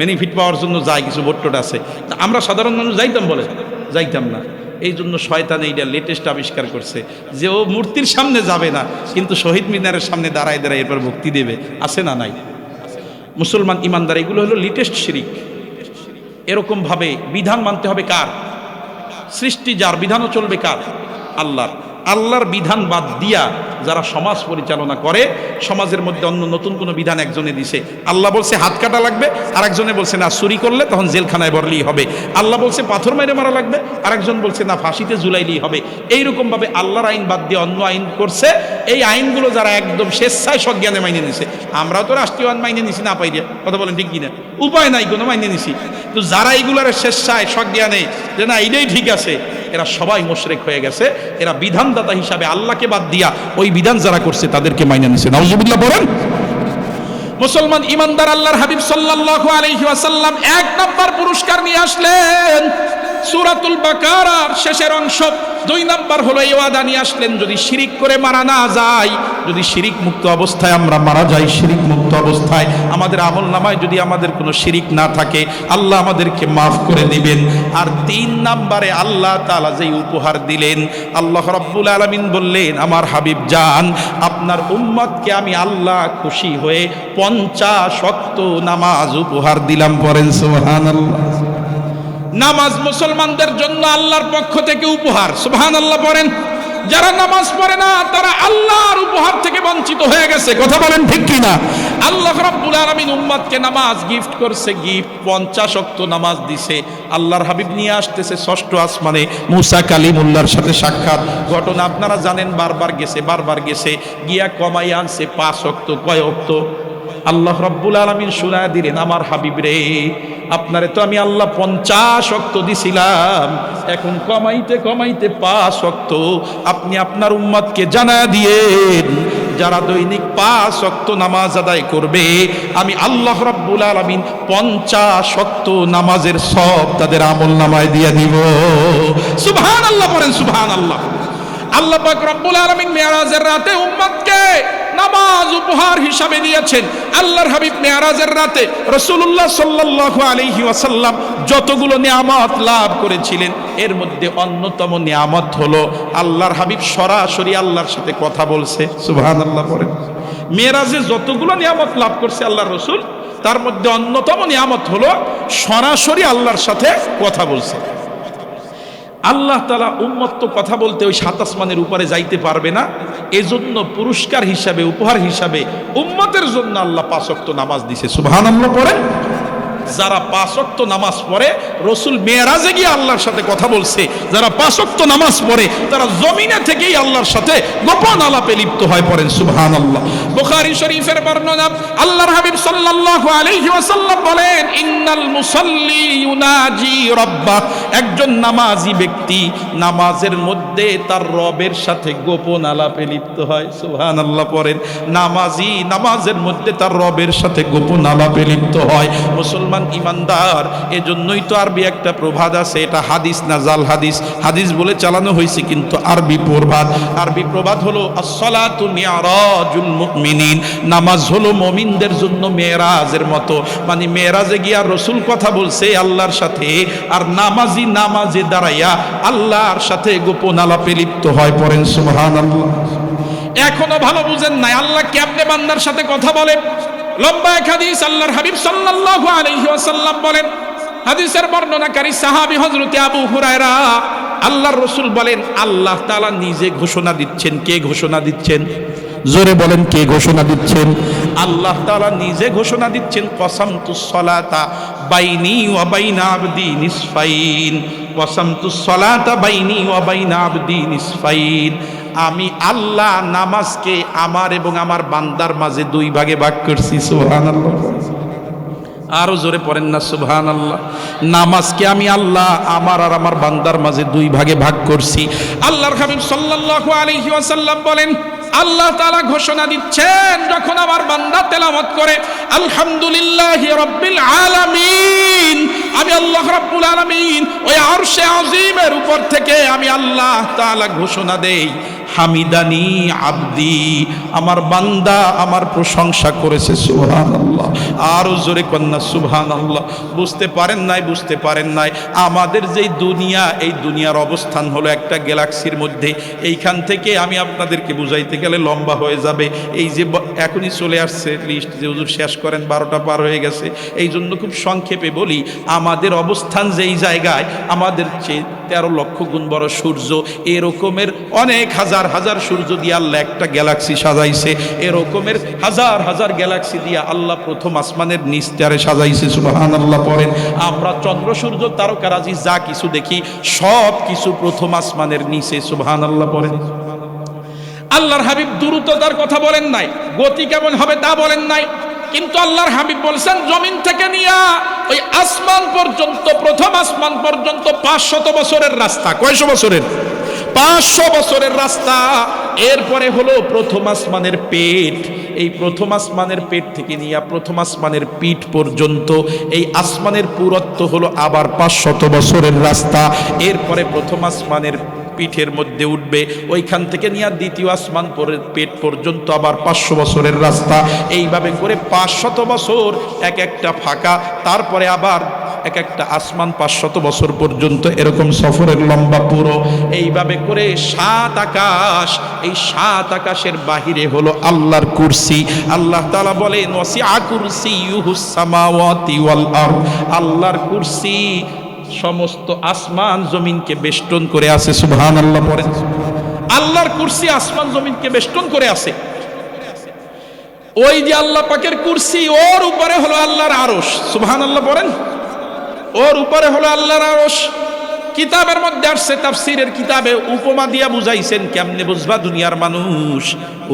S1: বেনিফিট পাওয়ার জন্য যায়, কিছু ভোট্টোট আছে, আমরা সাধারণ মানুষ যাইতাম বলে? যাইতাম না। এই জন্য শয়তান এইটা লেটেস্ট আবিষ্কার করছে যে ও মূর্তির সামনে যাবে না, কিন্তু শহীদ মিনারের সামনে দাঁড়ায় দাঁড়ায় এরপর ভক্তি দেবে। আছে না নাই? মুসলমান ইমানদার, এগুলো হলো লিটেস্ট শিরিক। এরকম ভাবে বিধান মানতে হবে কার? সৃষ্টি যার, বিধানও চলবে কার? আল্লাহর। আল্লাহর বিধান বাদ দিয়া যারা সমাজ পরিচালনা করে, সমাজের মধ্যে অন্য নতুন কোনো বিধান একজনে দিছে। আল্লাহ বলছে হাত কাটা লাগবে, আরেকজনে বলছে না চুরি করলে তখন জেলখানায় ভরলেই হবে। আল্লাহ বলছে পাথর মেরে মারা লাগবে, আরেকজন বলছে না ফাঁসিতে ঝুলাইলেই হবে। এইরকম ভাবে আল্লাহর আইন বাদ দিয়ে অন্য আইন করছে। এই আইনগুলো যারা একদম স্বেচ্ছায় সজ্ঞানে মাইনে নিছে, আমরাও তো রাষ্ট্রীয় আইন মাইনে নিছি না পাইয়া, কথা বলেন ঠিক কিনা? উপায় নাই, কোনো মাইনে নিছি। তো যারা এইগুলার স্বেচ্ছায় সজ্ঞানে যে না এইটাই ঠিক আছে, এরা সবাই মুশরিক হয়ে গেছে। এরা বিধানদাতা হিসাবে আল্লাহকে বাদ দিয়া ওই বিধান যারা করছে তাদেরকে মাইনে নিছে। নাউজুবিল্লাহ বলেন। মুসলমান ইমানদার, আল্লাহর হাবিব সাল্লাল্লাহু আলাইহি ওয়াসাল্লাম 1 নাম্বার পুরস্কার নিয়ে আসলেন সূরাতুল বাকারার শেষের অংশ। 2 নাম্বার হলো এই ওয়াদা নিয়ে আসলেন, যদি শিরিক করে মারা না যায়, যদি শিরিক মুক্ত অবস্থায় আমরা মারা যাই, শিরিক মুক্ত অবস্থায় আমাদের আমল নামায় যদি আমাদের কোনো শিরিক না থাকে, আল্লাহ আমাদেরকে মাফ করে দিবেন। আর 3 নাম্বারে আল্লাহ তাআলা যেই উপহার দিলেন, আল্লাহ রাব্বুল আলামিন বললেন আমার হাবিব জান, আপনার উম্মতকে আমি আল্লাহ খুশি হয়ে 50 ওয়াক্ত নামাজ উপহার দিলাম। পড়েন সুবহানাল্লাহ। নামাজ মুসলমানদের জন্য আল্লাহর পক্ষ থেকে উপহার। সুবহানাল্লাহ পড়েন। যারা নামাজ পড়ে না তারা আল্লাহর উপহার থেকে বঞ্চিত হয়ে গেছে। কথা বলেন ঠিক কিনা? আল্লাহ রাব্বুল আলামিন উম্মতকে নামাজ গিফট করছে, গিফট 50 ওয়াক্ত নামাজ দিছে। আল্লাহর হাবিব নিয়ে আসতেছে 6ষ্ঠ আসমানে মুসা কালিমুল্লাহর সাথে সাক্ষাৎ। ঘটনা আপনারা জানেন, বারবার গেছে, গিয়া কমাই আনছে 5 ওয়াক্ত। কয় ওয়াক্ত? আল্লাহ রাব্বুল আলামিন শুনায়া দিলেন আমার হাবিব রে, আপনারে তো আমি আল্লাহ 50 ওয়াক্ত দিছিলাম, এখন কমাইতে 5 ওয়াক্ত আপনি আপনার উম্মতকে জানায়া দিয়েন, যারা দৈনিক 5 ওয়াক্ত নামাজ আদায় করবে আমি আল্লাহ রাব্বুল আলামিন 50 ওয়াক্ত নামাজের সব তাদের আমল নামায় দিয়ে দিব। সুবহানাল্লাহ পড়েন সুবহানাল্লাহ। আল্লাহ পাক রব্বুল আলামিন মেরাজের রাতে উম্মতকে নামাজ উপহার হিসাবে দিয়েছেন। আল্লাহর হাবিব মেরাজের রাতে রাসূলুল্লাহ সাল্লাল্লাহু আলাইহি ওয়াসাল্লাম যতগুলো নিয়ামত লাভ করেছিলেন, এর মধ্যে অন্যতম নিয়ামত হলো আল্লাহর হাবিব সরাসরি আল্লাহর সাথে কথা বলছে। সুবহানাল্লাহ পড়েন। মেরাজে যতগুলো নিয়ামত লাভ করছে আল্লাহর রাসূল, তার মধ্যে অন্যতম নিয়ামত হলো সরাসরি আল্লাহর সাথে কথা বলছে। আল্লাহ তাআলা উম্মত তো কথা বলতে ওই ৭ আসমানের উপরে যাইতে পারবে না, এজন্য পুরস্কার হিসাবে, উপহার হিসাবে উম্মতের জন্য আল্লাহ ৫ ওয়াক্ত নামাজ দিছে। সুবহানাল্লাহ পড়েন। যারা ৫ ওয়াক্ত নামাজ পড়ে, রসুল মেরাজে গিয়ে আল্লাহর সাথে কথা বলছে, যারা ৫ ওয়াক্ত নামাজ পড়ে তারা জমিনে থেকেই আল্লাহর সাথে গোপন আলাপে লিপ্ত হয়। পড়েন সুবহানাল্লাহ। বুখারী শরীফের বর্ণনা, আল্লাহর হাবিব সাল্লাল্লাহু আলাইহি ওয়াসাল্লাম বলেন, ইন্নাল মুসাল্লি ইউনাজি রাব্বাহ, একজন নামাজি ব্যক্তি নামাজের মধ্যে তার রবের সাথে গোপন আলাপে লিপ্ত হয়। সুবহানাল্লাহ পড়েন। নামাজি নামাজের মধ্যে তার রবের সাথে গোপন আলাপে লিপ্ত হয়। মুসলমান ইমানদার, এজন্যই তো আরবি একটা প্রবাদ আছে, এটা হাদিস না জাল হাদিস, হাদিস বলে চালানো হয়েছে কিন্তু আরবি প্রবাদ। আরবি প্রবাদ হলো আসসালাতু মিরাজুল মুমিনিন, নামাজ হলো মুমিনদের জন্য মেরাজের মতো। মানে মেরাজে গিয়া রসুল কথা বলছে আল্লাহর সাথে, আর নামাজি নামাজে দাঁড়াইয়া আল্লাহর সাথে গোপন আলাপে লিপ্ত হয়। পড়েন সুবহানাল্লাহ। এখনো ভালো বুঝেন নাই আল্লাহ কেমনে বান্দার সাথে কথা বলে? লম্বা এক হাদিস, আল্লাহর হাবিব সাল্লাল্লাহু আলাইহি ওয়াসাল্লাম বলেন, হাদিসের বর্ণনাকারী সাহাবী হযরত আবু হুরায়রা, আল্লাহর রাসূল বলেন, আল্লাহ তাআলা নিজে ঘোষণা দিচ্ছেন। কে ঘোষণা দিচ্ছেন? জোরে বলেন, কে ঘোষণা দিচ্ছেন? আল্লাহ তাআলা নিজে ঘোষণা দিচ্ছেন, কসামতুস সালাতা বাইনি ওয়া বাইনা আবদি নিসফাইন, কসামতুস সালাতা বাইনি ওয়া বাইনা আবদি নিসফাইন। আমি আল্লাহ নামাজকে আমার এবং আমার বান্দার মাঝে 2 ভাগে ভাগ করছি। সুবহানাল্লাহ। আরো জোরে পড়েন না সুবহানাল্লাহ। নামাজকে আমি আল্লাহ আমার আর আমার বান্দার মাঝে 2 ভাগে ভাগ করছি। আল্লাহর হাবিব সাল্লাল্লাহু আলাইহি ওয়াসাল্লাম বলেন, আল্লাহ তাআলা ঘোষণা দিচ্ছেন, যখন আমার বান্দা তেলাওয়াত করে আলহামদুলিল্লাহি রাব্বিল আলামিন, আমি আল্লাহ রাব্বুল আলামিন ওই আরশে আজিমের উপর থেকে আমি আল্লাহ তাআলা ঘোষণা দেই, হামিদানি আবদি, আমার বান্দা আমার প্রশংসা করেছে। সুবহানাল্লাহ। আরো জোরে কন্যা সুবহানাল্লাহ। বুঝতে পারেন নাই, বুঝতে পারেন নাই, আমাদের যেই দুনিয়া, এই দুনিয়ার অবস্থান হলো একটা গ্যালাক্সির মধ্যে। এইখান থেকে আমি আপনাদেরকে বুঝাইতে গেলে লম্বা হয়ে যাবে। এই যে এখনই চলে আসছে লিস্ট, যে হুজুর শেষ করেন, 12টা পার হয়ে গেছে, এই জন্য খুব সংক্ষেপে বলি, আমাদের অবস্থান যেই জায়গায়, আমাদের চেয়ে 13 লক্ষ গুণ বড় সূর্য, এরকমের অনেক হাজার হাজার সূর্য দিয়ে আল্লাহ একটা গ্যালাক্সি সাজাইছে। এরকমের হাজার হাজার গ্যালাক্সি দিয়ে আল্লাহ প্রথম আসমানের নিস্তারে সাজাইছে। সুবহানাল্লাহ পড়েন। আমরা চন্দ্র সূর্য তারকারাজি যা কিছু দেখি সব কিছু প্রথম আসমানের নিচে। সুবহানাল্লাহ পড়েন। আল্লাহর হাবিব দ্রুততার কথা বলেন নাই, গতি কেমন হবে তা বলেন নাই, কিন্তু আল্লাহর হাবিব বলছেন জমিন থেকে নিয়ে ওই আসমান পর্যন্ত, প্রথম আসমান পর্যন্ত 500 বছরের রাস্তা। কয়শো বছরের? 500 বছরের রাস্তা। এরপরে হলো প্রথম আসমানের পেট, এই প্রথম আসমানের পেট থেকে নিয়ে প্রথম আসমানের পিঠ পর্যন্ত এই আসমানের পুরুত্ব হলো আবার 500 বছরের রাস্তা। এরপরে প্রথম আসমানের পিঠের মধ্যে উঠবে, ওইখান থেকে নিয়ে দ্বিতীয় আসমান পেট পর্যন্ত আবার 500 বছরের রাস্তা। এইভাবে করে 500 বছর এক একটা ফাঁকা, তারপরে আবার এক একটা আসমান 500 বছর পর্যন্ত, এরকম সফরের লম্বা পুরো। এইভাবে করে 7 আকাশ, এই 7 আকাশের বাহিরে হলো আল্লাহর কুরসি। আল্লাহ তাআলা বলেন, ওয়াসিআ কুরসিয়ুহুস সামাওয়াতি ওয়াল আরদ, আল্লাহর কুরসি সমস্ত আসমান জমিনকে বেষ্টন করে আছে। সুবহানাল্লাহ পড়েন। আল্লাহর কুরসি আসমান জমিনকে বেষ্টন করে আছে। ওই যে আল্লাহ পাকের কুরসি, ওর উপরে হলো আল্লাহর আরশ। সুবহানাল্লাহ পড়েন। ওর উপরে হলো আল্লাহর আরশ। কিতাবের মধ্যে আসছে, তাফসীরের কিতাবে উপমা দিয়া বুঝাইছেন। কেমনে বুঝবা দুনিয়ার মানুষ?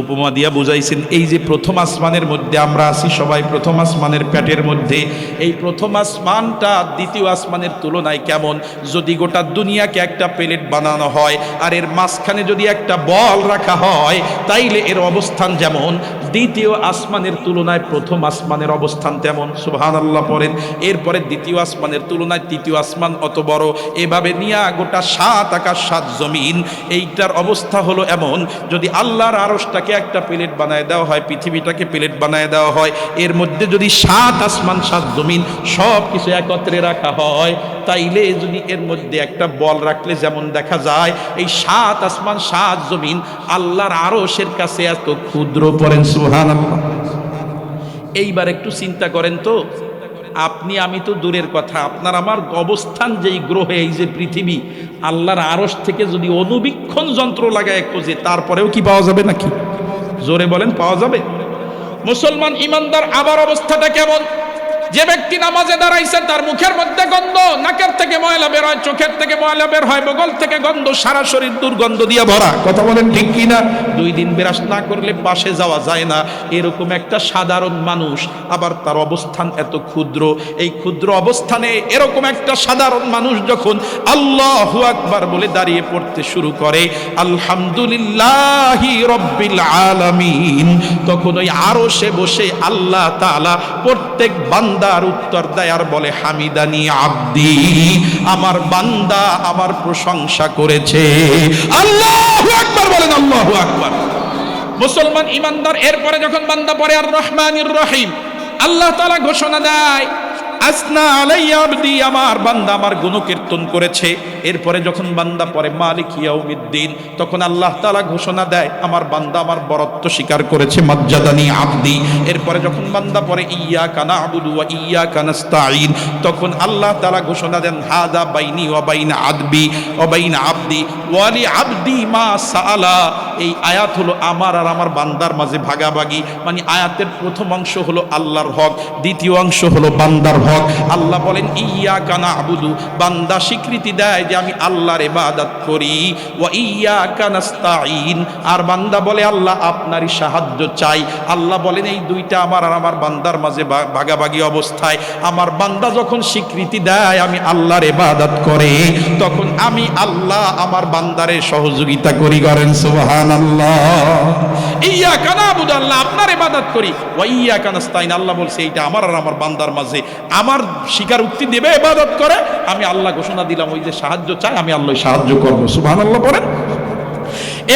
S1: উপমা দিয়া বুঝাইছেন, এই যে প্রথম আসমানের মধ্যে আমরা আছি সবাই, প্রথম আসমানের পেটের মধ্যে, এই প্রথম আসমানটা দ্বিতীয় আসমানের তুলনায় কেমন? যদি গোটা দুনিয়াকে একটা প্লেট বানানো হয় আর এর মাঝখানে যদি একটা বল রাখা হয়, তাইলে এর অবস্থান যেমন, দ্বিতীয় আসমানের তুলনায় প্রথম আসমানের অবস্থান তেমন। সুবহানাল্লাহ পড়েন। এরপরে দ্বিতীয় আসমানের তুলনায় তৃতীয় আসমান অত বড়। এভাবে নিয়া গোটা 7 আকাশ 7 জমিন, এইটার অবস্থা হলো এমন, যদি আল্লাহর আরশটাকে একটা প্লেট বানায় দেওয়া হয়, পৃথিবীটাকে প্লেট বানায় দেওয়া হয়, এর মধ্যে যদি 7 আসমান 7 জমিন সব কিছু একত্রে রাখা হয়, তাইলে যদি এর মধ্যে একটা বল রাখলে যেমন দেখা যায়, এই 7 আসমান 7 জমিন আল্লাহর আরশের কাছে এত ক্ষুদ্র। পড়েন সুবহানাল্লাহ। এইবার একটু চিন্তা করেন তো, আপনি আমি তো দূরের কথা, আপনার আমার অবস্থান যেই গ্রহে, এই যে পৃথিবী, আল্লাহর আরশ থেকে যদি অনুবীক্ষণ যন্ত্র লাগায় খোঁজে, তারপরেও কি পাওয়া যাবে নাকি? জোরে বলেন, পাওয়া যাবে? মুসলমান ইমানদার আবার অবস্থাটা কেমন? যে ব্যক্তি নামাজে দাঁড়াইছে তার মুখের মধ্যে গন্ধ, নাকের থেকে ময়লা বের হয়, চোখের থেকে ময়লা বের হয়, বগল থেকে গন্ধ, সারা শরীর দুর্গন্ধ দিয়ে ভরা। কথা বলেন ঠিক কিনা? 2 দিন বিরাস না করলে পাশে যাওয়া যায় না, এরকম একটা সাধারণ মানুষ। আবার তার অবস্থান এত ক্ষুদ্র, এই ক্ষুদ্র অবস্থানে এরকম একটা সাধারণ মানুষ যখন আল্লাহু আকবার বলে দাঁড়িয়ে পড়তে শুরু করে, আলহামদুলিল্লাহি রাব্বিল আলামিন, তখন ওই আরশে বসে আল্লাহ তাআলা প্রত্যেক বান্দার উত্তর দেয় আর বলে, হামিদানি আব্দি, আমার বান্দা আমার প্রশংসা করেছে। আল্লাহু আকবার বলেন, আল্লাহু আকবার। মুসলমান ইমানদার এরপরে যখন বান্দা পড়ে আর রহমানির রহিম, আল্লাহ তাআলা ঘোষণা দেয়, আসনা আলাইয়া আবদি, আমার বান্দা আমার গুণকীর্তন করেছে। এরপরে যখন বান্দা পড়ে মালিক ইয়াউমিদ্দিন, তখন আল্লাহ তাআলা ঘোষণা দেয়, আমার বান্দা আমার বরত্ব স্বীকার করেছে, মাজ্জাদানি আবদি। এরপরে যখন বান্দা পড়ে ইয়্যাকা না'বুদু ওয়া ইয়্যাকা নাস্তাঈন, তখন আল্লাহ তাআলা ঘোষণা দেন, হাদা বাইনি ওয়া বাইনা আদবি ওয়া বাইনা আবদি ওয়া লি আবদি মা সাআলা। এই আয়াত হলো আমার আর আমার বান্দার মাঝে ভাগাভাগি। মানে আয়াতের প্রথম অংশ হলো আল্লাহর হক, দ্বিতীয় অংশ হলো বান্দার হক। আল্লাহ বলেন ইয়্যাকা না'বুদু, বান্দা স্বীকৃতি দেয় যে আমি আল্লাহর ইবাদত করি, ওয়া ইয়্যাকা নাস্তাঈন, আর বান্দা বলে আল্লাহ আপনারই সাহায্য চাই। আল্লাহ বলেন এই দুইটা আমার আর আমার বান্দার মাঝে ভাগাভাগি অবস্থায়। আমার বান্দা যখন স্বীকৃতি দেয় আমি আল্লাহর ইবাদত করে, তখন আমি আল্লাহ আমার বান্দারে সহযোগিতা করি। করেন সুবহানাল্লাহ। ইয়্যাকা না'বুদু, আল্লাহ আপনার ইবাদত করি, ওয়া ইয়্যাকা নাস্তাঈন, আল্লাহ বলছে এইটা আমার আর আমার বান্দার মাঝে আমার স্বীকারোক্তি দেবে, ইবাদত করে, আমি আল্লাহ ঘোষণা দিলাম ওই যে সাহায্য চাই আমি আল্লাহ সাহায্য করব। সুবহানাল্লাহ পড়েন।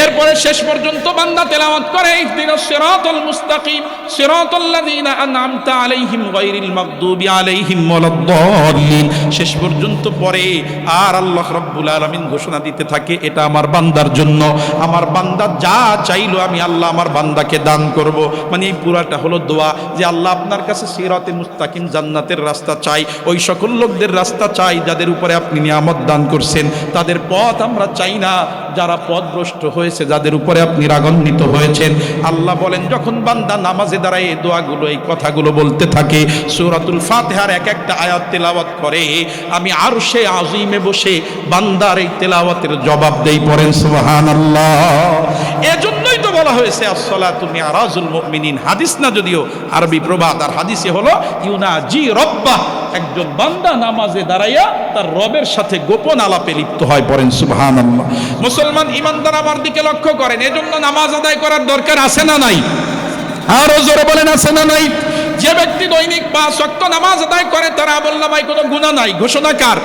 S1: এরপরে শেষ পর্যন্ত বান্দা তেলাওয়াত করে, ইহদিনাস সিরাতাল মুস্তাকিম সিরাতাল্লাযীনা আন'আমতা আলাইহিম গায়রিল মাগদুবি আলাইহিম ওয়ালাদ-দাল্লিন। শেষ পর্যন্ত পরে আর আল্লাহ রাব্বুল আলামিন ঘোষণা দিতে থাকে, এটা আমার বান্দার জন্য, আমার বান্দা যা চাইলো আমি আল্লাহ আমার বান্দাকে দান করব। মানে এই পুরাটা হলো দোয়া যে আল্লাহ আপনার কাছে সিরাতে মুস্তাকিম, জান্নাতের রাস্তা চাই, ওই সকল লোকদের রাস্তা চাই যাদের উপরে আপনি নিয়ামত দান করছেন, তাদের পথ আমরা চাই না, যারা পথভ্রষ্ট হয়েছে, যাদের উপরে আপনি রাগান্বিত হয়েছেন। আল্লাহ বলেন যখন বান্দা নামাজে দাঁড়ায় এই দোয়াগুলো, এই কথাগুলো বলতে থাকে, সূরাতুল ফাতিহার এক একটা আয়াত তেলাওয়াত করে, আমি আরশে আজিমে বসে বান্দার এই তেলাওয়াতের জবাব দেই। পড়েন সুবহানাল্লাহ। এজন্যই তো বলা হয়েছে as-সালাতু মি'রাজুল মুমিনিন, হাদিস না যদিও আরবি প্রবাদ, আর হাদিসে হলো ইউনাজি রব্বাহ, একজন বান্দা নামাজে দাঁড়াইয়া তার রবের সাথে গোপন আলাপে লিপ্ত হয়। পড়েন সুবহানাল্লাহ। মুসলমান ইমানদার আমার দিকে লক্ষ্য করেন, এজন্য নামাজ আদায় করার দরকার আছে না নাই? আরো জোরে বলেন, আছে না নাই? যে ব্যক্তি দৈনিক 5 ওয়াক্ত নামাজ আদায় করে তার আমলনামায় কোনো গুনাহ নাই। ঘোষণা কার?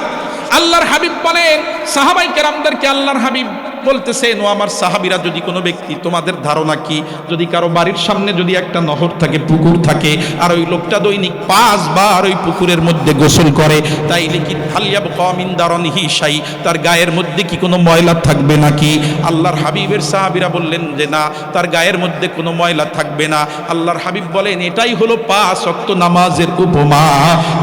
S1: আল্লাহর হাবিব বলেন সাহাবায়ে কেরামদেরকে, আল্লাহর হাবিব বলতেছেন, ও আমার সাহাবীরা, যদি কোনো ব্যক্তি, তোমাদের ধারণা কি, যদি কারো বাড়ির সামনে যদি একটা নহর থাকে, পুকুর থাকে, আর ওই লোকটা দৈনিক 5 বার ওই পুকুরের মধ্যে গোসল করে, তাইলে কি ফালিয়াবকা মিন দারনিহি শাই, তার গায়ের মধ্যে কি কোনো ময়লা থাকবে নাকি? আল্লাহর হাবিবের সাহাবীরা বললেন যে না, তার গায়ের মধ্যে কোনো ময়লা থাকবে না। আল্লাহর হাবিব বলেন এটাই হলো 5 ওয়াক্ত নামাজের উপমা।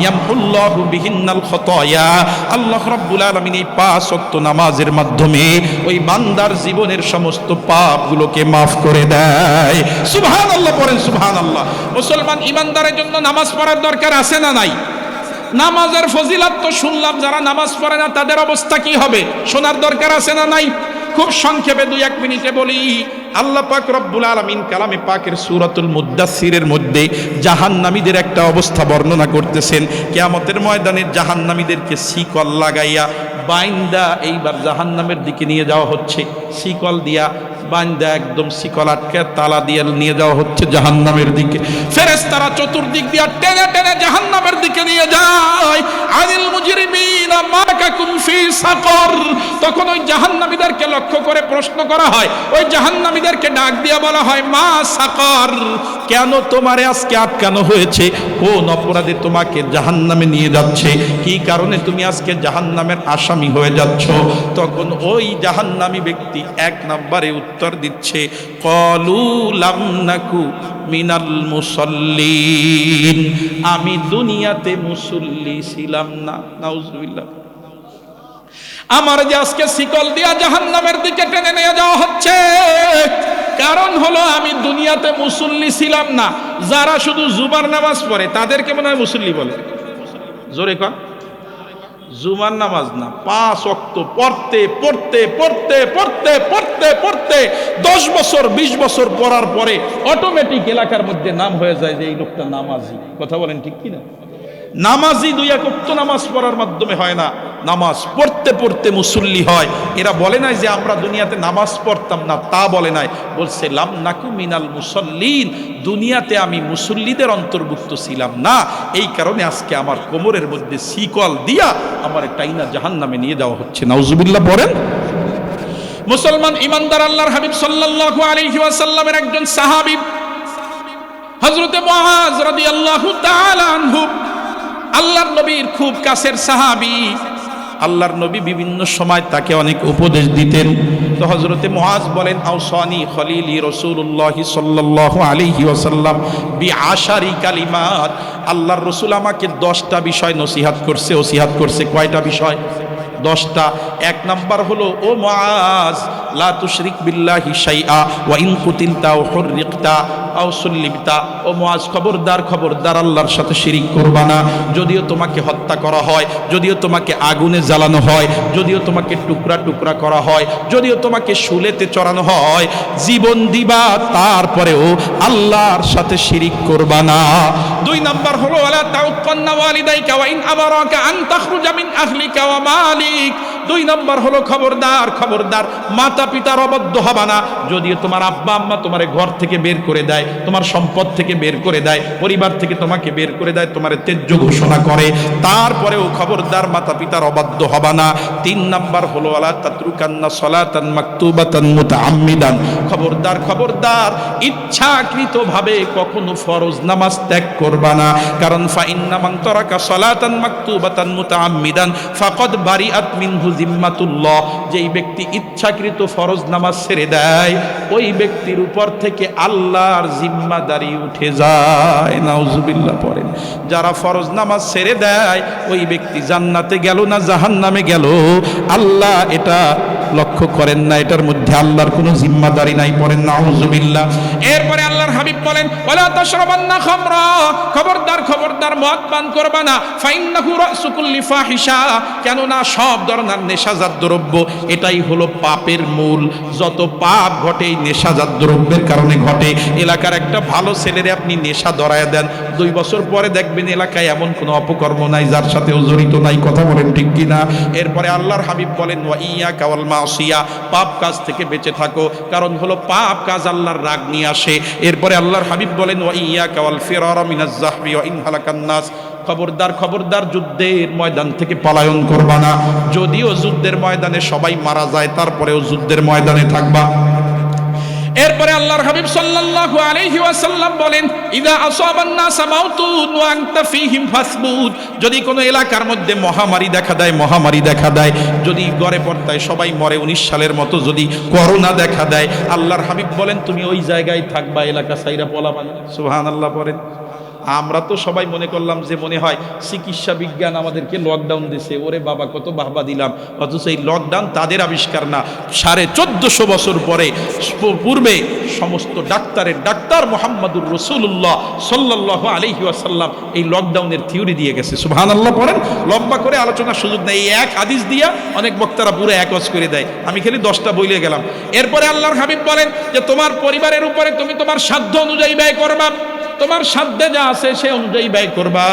S1: ইয়ামহুল্লাহু বিহিন্নাল খতায়া, আল্লাহ রাব্বুল আলামিন এই 5 ওয়াক্ত নামাজের মাধ্যমে ওই বান্দার জীবনের সমস্ত পাপগুলোকে মাফ করে দেয়। সুবহানাল্লাহ পড়েন, সুবহানাল্লাহ। মুসলমান ইমানদারের জন্য নামাজ পড়ার দরকার আছে না নাই? নামাজের ফজিলত তো শুনলাম, যারা নামাজ পড়ে না তাদের অবস্থা কি হবে শোনার দরকার আছে না নাই? খুব সংক্ষেপে 2-1 মিনিটে বলি। আল্লাহ পাক রব্বুল আলামিন কালামে পাকের সূরাতুল মুদ্দাসসিরের মধ্যে জাহান্নামীদের একটা অবস্থা বর্ণনা করতেছেন। কিয়ামতের ময়দানে জাহান্নামীদেরকে শিকল লাগাইয়া বাইন্দা এইবার জাহান্নামের দিকে নিয়ে যাওয়া হচ্ছে। শিকল দিয়া বান্দা একদম শিকল আটকে তালা দিয়ে নিয়ে যাওয়া হচ্ছে জাহান্নামের দিকে। ফেরেশতারা চতুর্দিক দিয়ে টেনে টেনে জাহান্নামের দিকে নিয়ে যায়। আনিল মুজরিমিনা মাকাকুম ফি সাকর, তখন ওই জাহান্নামীদেরকে লক্ষ্য করে প্রশ্ন করা হয়, ওই জাহান্নামীদেরকে ডাক দিয়া বলা হয়, মা সাকর, কেন তোমারে আজকে আটকানো হয়েছে? কোন অপরাধে তোমাকে জাহান্নামে নিয়ে যাচ্ছে? কি কারণে তুমি আজকে জাহান্নামের আসামি হয়ে যাচ্ছ? তখন ওই জাহান্নামী ব্যক্তি 1 নম্বরে উত্তর দিচ্ছে, ক্বালু লাম নাকু মিনাল মুসাল্লিন, আমি দুনিয়াতে মুসল্লি ছিলাম না। নাউজুবিল্লাহ। আমার যে আজকে শিকল দিয়া জাহান্নামের দিকে টেনে নিয়ে যাওয়া হচ্ছে, কারণ হলো আমি দুনিয়াতে মুসল্লি ছিলাম না। যারা শুধু জুমার নামাজ পড়ে তাদেরকে মনে হয় মুসল্লি বলে। জোরে কর। জুমার নামাজ না, 5 ওয়াক্ত পড়তে পড়তে পড়তে পড়তে পড়তে পড়তে 10 বছর 20 বছর পড়ার পরে অটোমেটিক এলাকার মধ্যে নাম হয়ে যায় যে এই লোকটা নামাজি। কথা বলেন ঠিক কি না? নামাজি 2 ওয়াক্ত নামাজ পড়ার মাধ্যমে হয় না, নামাজ পড়তে পড়তে মুসল্লি হয়। এরা বলে নাই যে আমরা দুনিয়াতে নামাজ পড়তাম না, তা বলে নাই, বলছে লাম নাকু মিনাল মুসাল্লিন, দুনিয়াতে আমি মুসল্লিদের অন্তর্ভুক্ত ছিলাম না। এই কারণে আজকে আমার কোমরের মধ্যে শিকল দিয়া আমার টাইনা জাহান্নামে নিয়ে যাওয়া হচ্ছে। নাউজুবিল্লাহ পড়েন। মুসলমান ইমানদার আল্লাহর হাবিব সাল্লাল্লাহু আলাইহি ওয়াসাল্লামের একজন সাহাবী হযরতে মুআজ রাদিয়াল্লাহু তাআলা আনহু, আল্লাহর নবীর খুব কাছের সাহাবী। আল্লাহর নবী বিভিন্ন সময় তাকে অনেক উপদেশ দিতেন। তো হযরতে মুআজ বলেন, আওসানি খলিলি রাসূলুল্লাহ সাল্লাল্লাহু আলাইহি ওয়াসাল্লাম বিআশারি কালিমাত, আল্লাহর রাসূল আমাকে 10টা বিষয় নসিহত করছে। ওসিহত করছে কয়টা বিষয়? 10টা। 1 নাম্বার হলো, ও মুআজ লা তুশরিক বিল্লাহি শাইআ ওয়া ইন কুতিলতা আও হুররিকতা আও সুল্লিবতা, ও মুআজ খবরদার খবরদার আল্লাহর সাথে শিরিক করবা না। যদিও তোমাকে হত্যা করা হয়, যদিও তোমাকে আগুনে জ্বালানো হয়, যদিও তোমাকে টুকরা টুকরা করা হয়, যদিও তোমাকে শুলেতে চড়ানো হয়, জীবন দিবা তারপরেও আল্লাহর সাথে শিরিক করবা না। 2 নাম্বার হলো, ওয়ালা তাউক্কান্না ওয়ালিদাইকা ওয়া ইন আমারাকা আন তাখরুজা মিন আহলিকা ওয়া মালিক। 2 নাম্বার হলো, খবরদার খবরদার মাতা পিতার অবাধ্য হবা না। যদিও তোমার আব্বা আম্মা তোমারে ঘর থেকে বের করে দেয়, তোমার সম্পদ থেকে বের করে দেয়, পরিবার থেকে তোমাকে বের করে দেয়, তোমারে ত্যায্য ঘোষণা করে, তারপরেও খবরদার মাতা পিতার অবাধ্য হবা না। 3 নাম্বার হলো, ওয়ালা তাতরুকান্না সালাতান মাকতুবাতান মুতাআম্মিদান, খবরদার খবরদার ইচ্ছাকৃতভাবে কখনো ফরজ নামাজ ত্যাগ করবা না। কারণ ফা ইন্না মান তারাকা সালাতান মাকতুবাতান মুতাআম্মিদান ফাকাদ বারিআত মিনহু জিম্মাতুল্লাহ, যেই ব্যক্তি ইচ্ছাকৃত ফরজ নামাজ ছেড়ে দেয় ওই ব্যক্তির উপর থেকে আল্লাহর জিম্মাদারি উঠে যায়। নাউজুবিল্লাহ পড়েন। যারা ফরজ নামাজ ছেড়ে দেয় ওই ব্যক্তি জান্নাতে গেল না জাহান্নামে গেল, আল্লাহ এটা লক্ষ্য করেন না, এটার মধ্যে আল্লাহর কোনো জিম্মাদারি নাই। পড়েন নাউজুবিল্লাহ। এরপরে আল্লাহর হাবিব বলেন, ওয়ালা তাশরাবান্না খামরা, খবরদার খবরদার মদ পান করবা না। ফাইন্নাহু রাসু কুল্লি ফাহিশা, কেননা সব ধরনের নেশাজাত দ্রব্য এটাই হলো পাপের মূল। যত পাপ ঘটে এই নেশাজাত দ্রব্যের কারণে ঘটে। এলাকার একটা ভালো ছেলেরে আপনি নেশা ধরায়া দেন, 2 বছর পরে দেখবেন এলাকায় এমন কোনো অপকর্ম নাই যার সাথে ও জড়িত নাই। কথা বলেন ঠিক কিনা? এরপরে আল্লাহর হাবিব বলেন, ওয়া ইয়াকা ওয়াল মাসিয়া, পাপ কাজ থেকে বেঁচে থাকো, কারণ হলো পাপ কাজ আল্লাহর রাগ নিয়ে আসে। এরপরে আল্লাহর হাবিব বলেন, ওয়া ইয়াকা ওয়াল ফিরারা মিনাজ যাহবি ওয়া ইন হালাকান নাস, খবরদার খবরদার যুদ্ধের ময়দান থেকে পলায়ন করবা না। যদিও যুদ্ধের ময়দানে সবাই মারা যায়, তারপরেও যুদ্ধের ময়দানে থাকবা। এরপরে আল্লাহর হাবিব সাল্লাল্লাহু আলাইহি ওয়াসাল্লাম বলেন, ইযা আসাবান নাস মাউতুন ওয়া আনতা ফীহিম ফাসবুত, যদি কোনো এলাকার মধ্যে মহামারী দেখা দেয়, মহামারী দেখা দেয়, যদি গড়ে পড়তায় সবাই মরে 19 সালের মতো যদি করোনা দেখা দেয়, আল্লাহর হাবিব বলেন তুমি ওই জায়গায় থাকবা, এলাকা সাইরা পলাবা না। সুবহানাল্লাহ পড়েন। আমরা তো সবাই মনে করলাম যে মনে হয় চিকিৎসা বিজ্ঞান আমাদেরকে লকডাউন দিছে, ওরে বাবা কত বাহবা দিলাম, অথচ এই লকডাউন তাদের আবিষ্কার না। 1450 বছর পূর্বে সমস্ত ডাক্তারের ডাক্তার মুহাম্মদুর রাসূলুল্লাহ সাল্লাল্লাহু আলাইহি ওয়াসাল্লাম এই লকডাউনের থিওরি দিয়ে গেছে। সুবহানাল্লাহ পড়েন। লম্বা করে আলোচনার সুযোগ নেই, এই এক হাদিস দিয়া অনেক বক্তারা পুরো একজ করে দেয়, আমি খালি 10টা বইলে গেলাম। এরপরে আল্লাহর হাবিব বলেন যে তোমার পরিবারের উপরে তুমি তোমার সাধ্য অনুযায়ী ব্যয় করবা, তোমার সাধ্যে যা আছে সে অনুযায়ী ব্যয় করবা,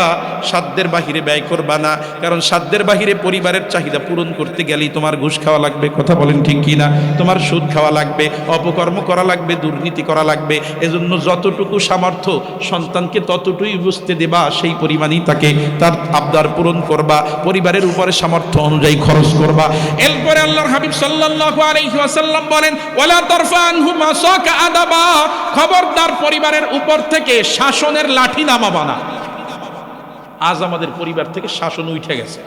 S1: সাধ্যের বাহিরে ব্যয় করবা না। কারণ সাধ্যের বাহিরে পরিবারের চাহিদা পূরণ করতে গেলেই তোমার ঘুষ খাওয়া লাগবে। কথা বলেন ঠিক কি না? তোমার সুদ খাওয়া লাগবে, অপকর্ম করা লাগবে, দুর্নীতি করা লাগবে। এজন্য যতটুকু সামর্থ্য সন্তানকে ততটুকুই বুঝতে দেবা, সেই পরিমাণই তাকে তার আবদার পূরণ করবা, পরিবারের উপরে সামর্থ্য অনুযায়ী খরচ করবা। এরপরে আল্লাহর হাবিব সাল্লাল্লাহু আলাইহি ওয়াসাল্লাম বলেন, ওয়ালা তারফা আনহু মাসাকা আদাবা, খবরদার পরিবারের উপর থেকে শাসনের লাঠি নামাবা না। আজ আমাদের পরিবার থেকে শাসন উঠে গেছে,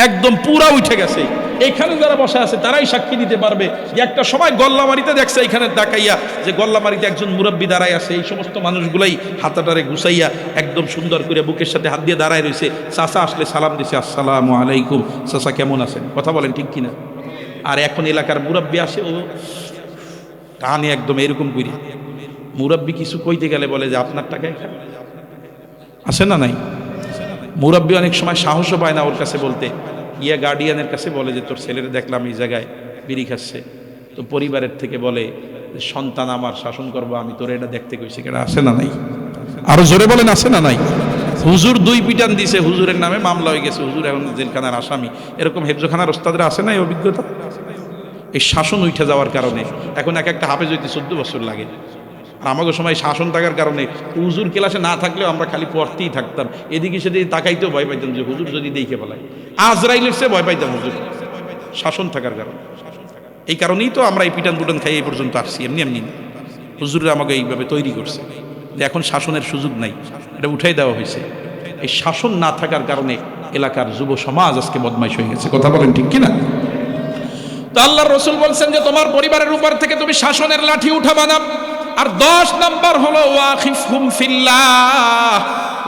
S1: একদম পুরা উঠে গেছে। এখানে যারা বসে আছে তারাই সাক্ষী দিতে পারবে যে একটা সময় গল্লামারিতে দেখছে এখানে তাকাইয়া যে গল্লামারিতে একজন মুরব্বী দাঁড়ায় আছে, এই সমস্ত মানুষগুলাই হাতাটারে গুছাইয়া একদম সুন্দর করে বুকের সাথে হাত দিয়ে দাঁড়ায় রয়েছে। চাচা আসলে সালাম দিছে, আসসালামু আলাইকুম, চাচা কেমন আছেন, কথা বলেন ঠিক কিনা। আর এখন এলাকার মুরব্বী আসে, ও কানে একদম এরকম করি, মুরব্বী কিছু কইতে গেলে বলে যে আপনার টাকায় খায়, আসে না নাই। মুরব্বী অনেক সময় সাহসও পায় না ওর কাছে বলতে, ইয়া গার্ডিয়ানের কাছে বলে যে তোর ছেলের দেখলাম এই জায়গায় বিড়ি খাচ্ছে, তো পরিবারের থেকে বলে সন্তান আমার, শাসন করবো আমি, তোর এটা দেখতে কইছি, কেন আসে না নাই। আরো জোরে বলেন, আসে না নাই। হুজুর 2 পিটান দিছে, হুজুরের নামে মামলা হয়ে গেছে, হুজুর এখন জেলখানার আসামি। এরকম হেফজখানার ওস্তাদরা আসে না এই অভিজ্ঞতা? এই শাসন উঠে যাওয়ার কারণে এখন এক একটা হাফেজ হইতে 14 বছর লাগে। আর আমাকে সময় শাসন থাকার কারণে হুজুর ক্লাসে না থাকলেও আমরা খালি পড়তেই থাকতাম, এদিকে সেদিকে তাকাইতেও ভয় পাইতাম যে হুজুর যদি দেখে ফেলায়, আজরাইলের চেয়ে ভয় পাইতাম হুজুর, শাসন থাকার কারণে। এই কারণেই তো আমরা এই পিটান পুটান খাই এই পর্যন্ত আসছি, এমনি এমনি হুজুররা আমাকে এইভাবে তৈরি করছে যে এখন শাসনের সুযোগ নাই, এটা উঠাই দেওয়া হয়েছে। এই শাসন না থাকার কারণে এলাকার যুব সমাজ আজকে বদমাইশ হয়ে গেছে, কথা বলেন ঠিক কিনা। তো আল্লাহর রাসূল বলছেন যে তোমার পরিবারের উপর থেকে তুমি শাসনের লাঠি উঠাবা না। আর 10 নাম্বার হলো ওয়াখিফহুম ফিল্লাহ,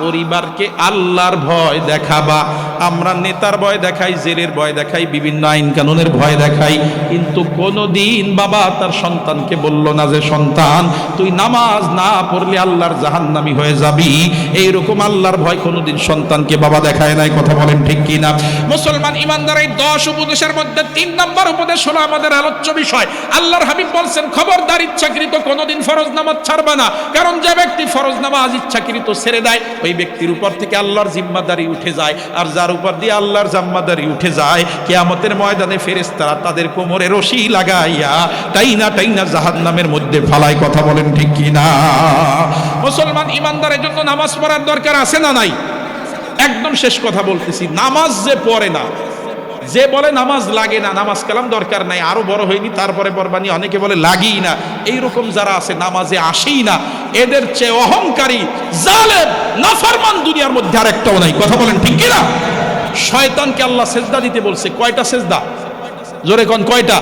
S1: পরিবারকে আল্লাহর ভয় দেখাবা। আমরা নেতার ভয় দেখাই, জেলের ভয় দেখাই, বিভিন্ন আইন কানুনের ভয় দেখাই, কিন্তু কোনোদিন বাবা তার সন্তানকে বলল না যে সন্তান তুই নামাজ না পড়লে আল্লাহর জাহান্নামী হয়ে যাবি। এইরকম আল্লাহর ভয় কোনোদিন সন্তানকে বাবা দেখায় নাই, কথা বলেন ঠিক কিনা। মুসলমান ইমানদার এই 10 উপদেশের মধ্যে 3 নাম্বার উপদেশ হলো আমাদের আলোচ্য বিষয়। আল্লাহর হাবিব বলছেন খবরদার ইচ্ছাকৃত কোনোদিন ফরজ নামাজ ছাড়বা না, কারণ যে ব্যক্তি ফরজ নামাজ ইচ্ছাকৃত ছেড়ে দেয় ওই ব্যক্তির উপর থেকে আল্লাহর জিম্মাদারি উঠে যায়, আর যার উপর দিয়ে আল্লাহর জিম্মাদারি উঠে যায় কিয়ামতের ময়দানে ফেরেশতারা তাদের কোমরে রশি লাগাইয়া টাইনা টাইনা জাহান্নামের মধ্যে ফালায়, কথা বলেন ঠিক কি না। মুসলমান ইমানদারের জন্য নামাজ পড়ার দরকার আছে না নাই? একদম শেষ কথা বলতেছি, নামাজ যে পড়ে না, যে বলে নামাজ লাগে না, নামাজ কালাম দরকার নাই, আরো বড় হয়নি তারপরে পড়বানি, অনেকে বলে লাগেই না, এইরকম যারা আছে নামাজে আসেই না, এদের চেয়ে অহংকারী জালেম নাফরমান দুনিয়ার মধ্যে আর একটাও নাই, কথা বলেন ঠিক কিনা। শয়তানকে আল্লাহ সেজদা দিতে বলছে, কয়টা সেজদা? জোরে কোন কয়টা?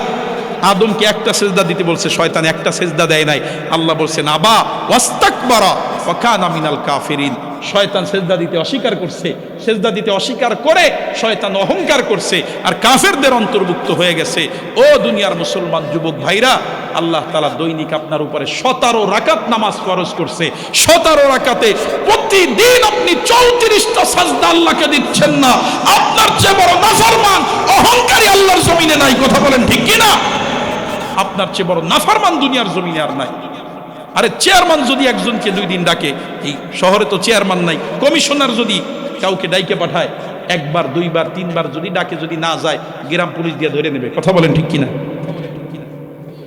S1: আদমকে একটা সেজদা দিতে বলছে, শয়তান একটা সেজদা দেয় নাই। আল্লাহ বলছেন আবা ওয়াস্তাকবারা ওয়া কানা মিনাল কাফিরিন, শয়তান সেজদা দিতে অস্বীকার করছে, সেজদা দিতে অস্বীকার করে শয়তান অহংকার করছে আর কাফেরদের অন্তর্ভুক্ত হয়ে গেছে। ও দুনিয়ার মুসলমান যুবক ভাইরা, আল্লাহ তাআলা দৈনিক আপনার উপরে 17 রাকাত নামাজ ফরজ করছে। 17 রাকাতে প্রতিদিন আপনি 34টা সাজদা আল্লাহকে দিচ্ছেন না, আপনার চেয়ে বড় নাফরমান অহংকারী আল্লাহর জমিনে নাই, কথা বলেন ঠিক কি না। আপনার চেয়ে বড় নাফরমান দুনিয়ার জমিনে আর নাই। আরে চেয়ারম্যান যদি একজনকে 2 দিন ডাকে, এই শহরে তো চেয়ারম্যান নাই, কমিশনার যদি কাউকে ডাইকে পাঠায়, 1 বার 2 বার 3 বার যদি ডাকে, যদি না যায় গ্রাম পুলিশ দিয়ে ধরে নেবে, কথা বলেন ঠিক কিনা।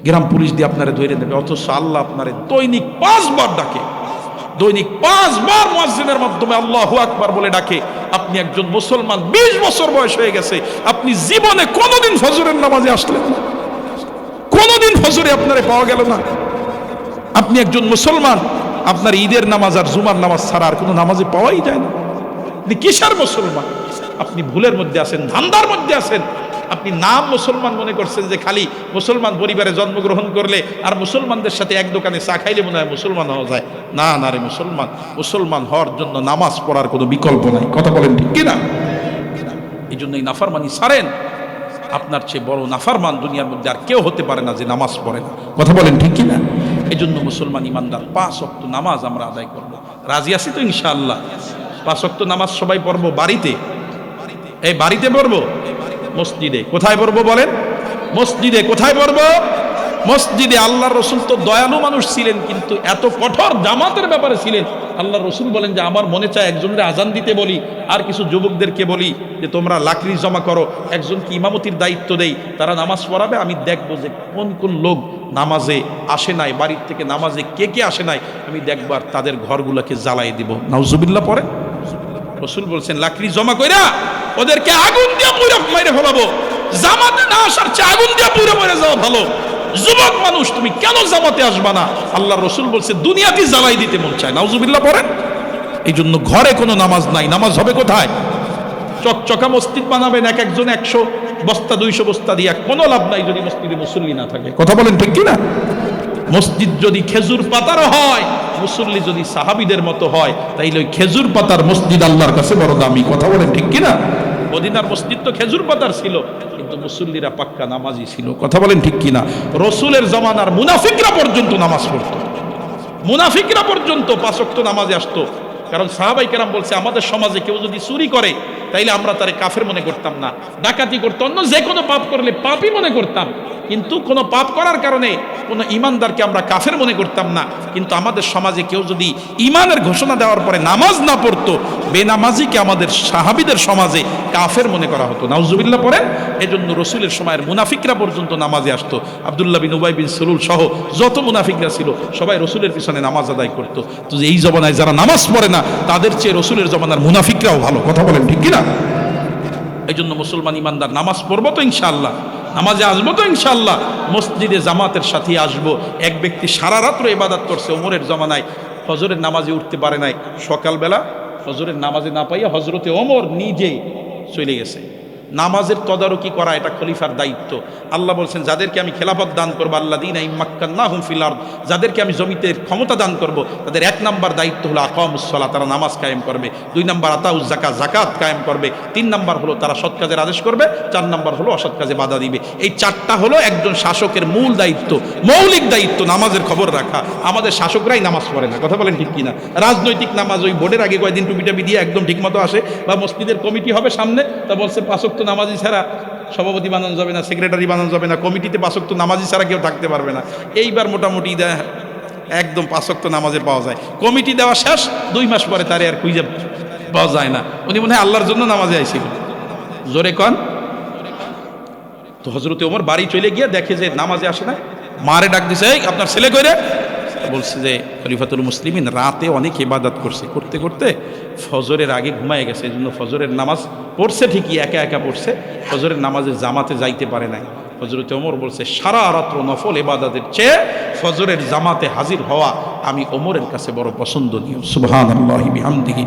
S1: গ্রাম পুলিশ দিয়ে আপনারে ধরে নেবে, অথচ আল্লাহ আপনারে দৈনিক 5 বার ডাকে, দৈনিক 5 বার মুয়াজ্জিনের মাধ্যমে আল্লাহু আকবার বলে ডাকে। আপনি একজন মুসলমান, 20 বছর বয়স হয়ে গেছে, আপনি জীবনে কোনোদিন ফজরের নামাজে আসলেন না, কোনোদিন ফজরে আপনারে পাওয়া গেল না। আপনি একজন মুসলমান, আপনার ঈদের নামাজ আর জুমার নামাজ ছাড়া আর কোনো নামাজে পাওয়াই যায় না। আপনি কিসের মুসলমান? আপনি ভুলের মধ্যে আছেন, ধান্দার মধ্যে আছেন। আপনি নাম মুসলমান মনে করছেন যে খালি মুসলমান পরিবারে জন্মগ্রহণ করলে আর মুসলমানদের সাথে এক দোকানে চা খাইলে মনে হয় মুসলমান হওয়া যায়। না না রে, মুসলমান হওয়ার জন্য নামাজ পড়ার কোনো বিকল্প নাই, কথা বলেন ঠিক কিনা। এই জন্য এই নাফরমানি ছাড়েন। আপনার চেয়ে বড় নাফরমান দুনিয়ার মধ্যে আর কেউ হতে পারে না যে নামাজ পড়ে না, কথা বলেন ঠিক কিনা। এই জন্য মুসলমান ইমানদার 5 ওয়াক্ত নামাজ আমরা আদায় করব। রাজি আছি তো ইনশাআল্লাহ? 5 ওয়াক্ত নামাজ সবাই পড়বো বাড়িতে, এই বাড়িতে পড়বো, মসজিদে কোথায় পড়বো বলেন? মসজিদে কোথায় পড়বো? মসজিদে। আল্লাহর রাসূল তো দয়ালু মানুষ ছিলেন, কিন্তু এত কঠোর জামাতের ব্যাপারে ছিলেন। আল্লাহর রাসূল বলেন যে আমার মনে চায় একজনের আজান দিতে বলি আর কিছু যুবকদেরকে বলি যে তোমরা লাকড়ি জমা করো, একজনকে ইমামতির দায়িত্ব দেই, তারা নামাজ পড়াবে। আমি দেখবো যে কোন কোন লোক নামাজে আসে নাই, বাড়ির থেকে নামাজে কে কে আসে নাই, আমি দেখবো আর তাদের ঘরগুলোকে জ্বালাই দিব। নাউজুবিল্লাহ পড়ে। রাসূল বলছেন লাকড়ি জমা কইরা ওদেরকে আগুন দিয়ে পুরো মেরে ফেলাবো, জামাতে না আসার চেয়ে আগুন দিয়ে পুরো মেরে যাওয়া ভালো। যুবক মানুষ তুমি কেন জামাতে আসবা না? আল্লাহর রাসূল বলছে দুনিয়াতে জ্বালাই দিতে মন চায়। নাউজুবিল্লাহ পড়েন। এই জন্য ঘরে কোনো নামাজ নাই, নামাজ হবে কোথায়? চকচকা মসজিদ বানাবেন, এক একজন 100 বস্তা 200 বস্তা দিয়া কোনো লাভ নাই যদি মসজিদে মুসল্লি না থাকে। কথা বলেন ঠিক কি না? মসজিদ যদি খেজুর পাতার হয়, মুসল্লি যদি সাহাবীদের মতো হয়, তাইলে ওই খেজুর পাতার মসজিদ আল্লাহর কাছে বড় দামি। কথা বলেন ঠিক কি না? মদিনার মসজিদ তো খেজুর পাতার ছিল, কিন্তু মুসল্লিরা পাক্কা নামাজি ছিল। কথা বলেন ঠিক কি না? রসুলের জমানার মুনাফিকরা পর্যন্ত নামাজ পড়তো, মুনাফিকরা পর্যন্ত 5 ওয়াক্ত নামাজে আসতো। কারণ সাহাবাই কেরাম বলছে, আমাদের সমাজে কেউ যদি চুরি করে তাইলে আমরা তারে কাফের মনে করতাম না, ডাকাতি করতো, অন্য যে কোনো পাপ করলে পাপই মনে করতাম, কিন্তু কোনো পাপ করার কারণে কোনো ইমানদারকে আমরা কাফের মনে করতাম না। কিন্তু আমাদের সমাজে কেউ যদি ইমানের ঘোষণা দেওয়ার পরে নামাজ না পড়তো, বেনামাজিকে আমাদের সাহাবীদের সমাজে কাফের মনে করা হতো। নাউজুবিল্লাহ পড়েন। এজন্য রসুলের সময়ের মুনাফিকরা পর্যন্ত নামাজে আসতো। আব্দুল্লাহ বিন উবাই বিন সুলুল সহ যত মুনাফিকরা ছিল সবাই রসুলের পিছনে নামাজ আদায় করতো। তো এই জমানায় যারা নামাজ পড়ে না, তাদের চেয়ে রসুলের জমানার মুনাফিকরাও ভালো। কথা বলেন ঠিক কিনা? এই জন্য মুসলমান ইমানদার নামাজ পড়বো তো ইনশাআল্লাহ, নামাজে আসবো তো ইনশাআল্লাহ, মসজিদে জামাতের সাথে আসবো। এক ব্যক্তি সারা রাত্র ইবাদত করছে ওমরের জমানায়, ফজরের নামাজে উঠতে পারে নাই, সকালবেলা ফজরের নামাজে না পাইয়া হজরতে ওমর নিজে চলে গেছে। নামাজের তদারকি করা এটা খলিফার দায়িত্ব। আল্লাহ বলছেন, যাদেরকে আমি খেলাফত দান করবো, আল্লাযীনা ইম্মাক্কান্নাহুম ফিল আরদ, যাদেরকে আমি জমিতে ক্ষমতা দান করব, তাদের 1 নাম্বার দায়িত্ব হলো আকামুস সালাত, তারা নামাজ কায়েম করবে। 2 নাম্বার আতাউজ যাকাত, যাকাত কায়েম করবে। 3 নাম্বার হলো তারা সৎ কাজের আদেশ করবে। 4 নাম্বার হলো অসৎ কাজে বাধা দিবে। এই 4টা হলো একজন শাসকের মূল দায়িত্ব, মৌলিক দায়িত্ব, নামাজের খবর রাখা। আমাদের শাসকরাই নামাজ পড়ে না। কথা বলেন ঠিক কিনা? রাজনৈতিক নামাজ ওই ভোটের আগে কয়েকদিন টুপিটাপি দিয়ে একদম ঠিক মতো আসে, বা মসজিদের কমিটি হবে সামনে, তা বলছে 5 ওয়াক্ত নামাজি ছাড়া সভাপতি বানানো যাবে না, সেক্রেটারি বানানো যাবে না, কমিটিতে 5 ওয়াক্ত নামাজি ছাড়া কেউ থাকতে পারবে না। এইবার মোটামুটি একদম 5 ওয়াক্ত নামাজের পাওয়া যায়। কমিটি দেওয়া শেষ, 2 মাস পরে তারে আর খুঁজে পাওয়া যায় না। উনি মনে হয় আল্লাহর জন্য নামাজে আইছিল। জোরে কন। তো হজরতে ওমর বাড়ি চলে গিয়ে দেখে যে নামাজে আসে না, মারে ডাক দিছে, এই আপনার ছেলে কইরে? বলছে যে খলিফাতুল মুসলিমিন রাতে অনেক ইবাদত করছে, করতে করতে ফজরের আগে ঘুমায় গেছে। এই জন্য ফজরের নামাজ পড়ছে ঠিকই, একা একা পড়ছে, ফজরের নামাজে জামাতে যাইতে পারে নাই। হজরত ওমর বলছে, সারা রাত্র নফল ইবাদতের চেয়ে ফজরের জামাতে হাজির হওয়া আমি ওমরের কাছে বড় পছন্দনীয়। সুবহানাল্লাহি বিহামদিহি।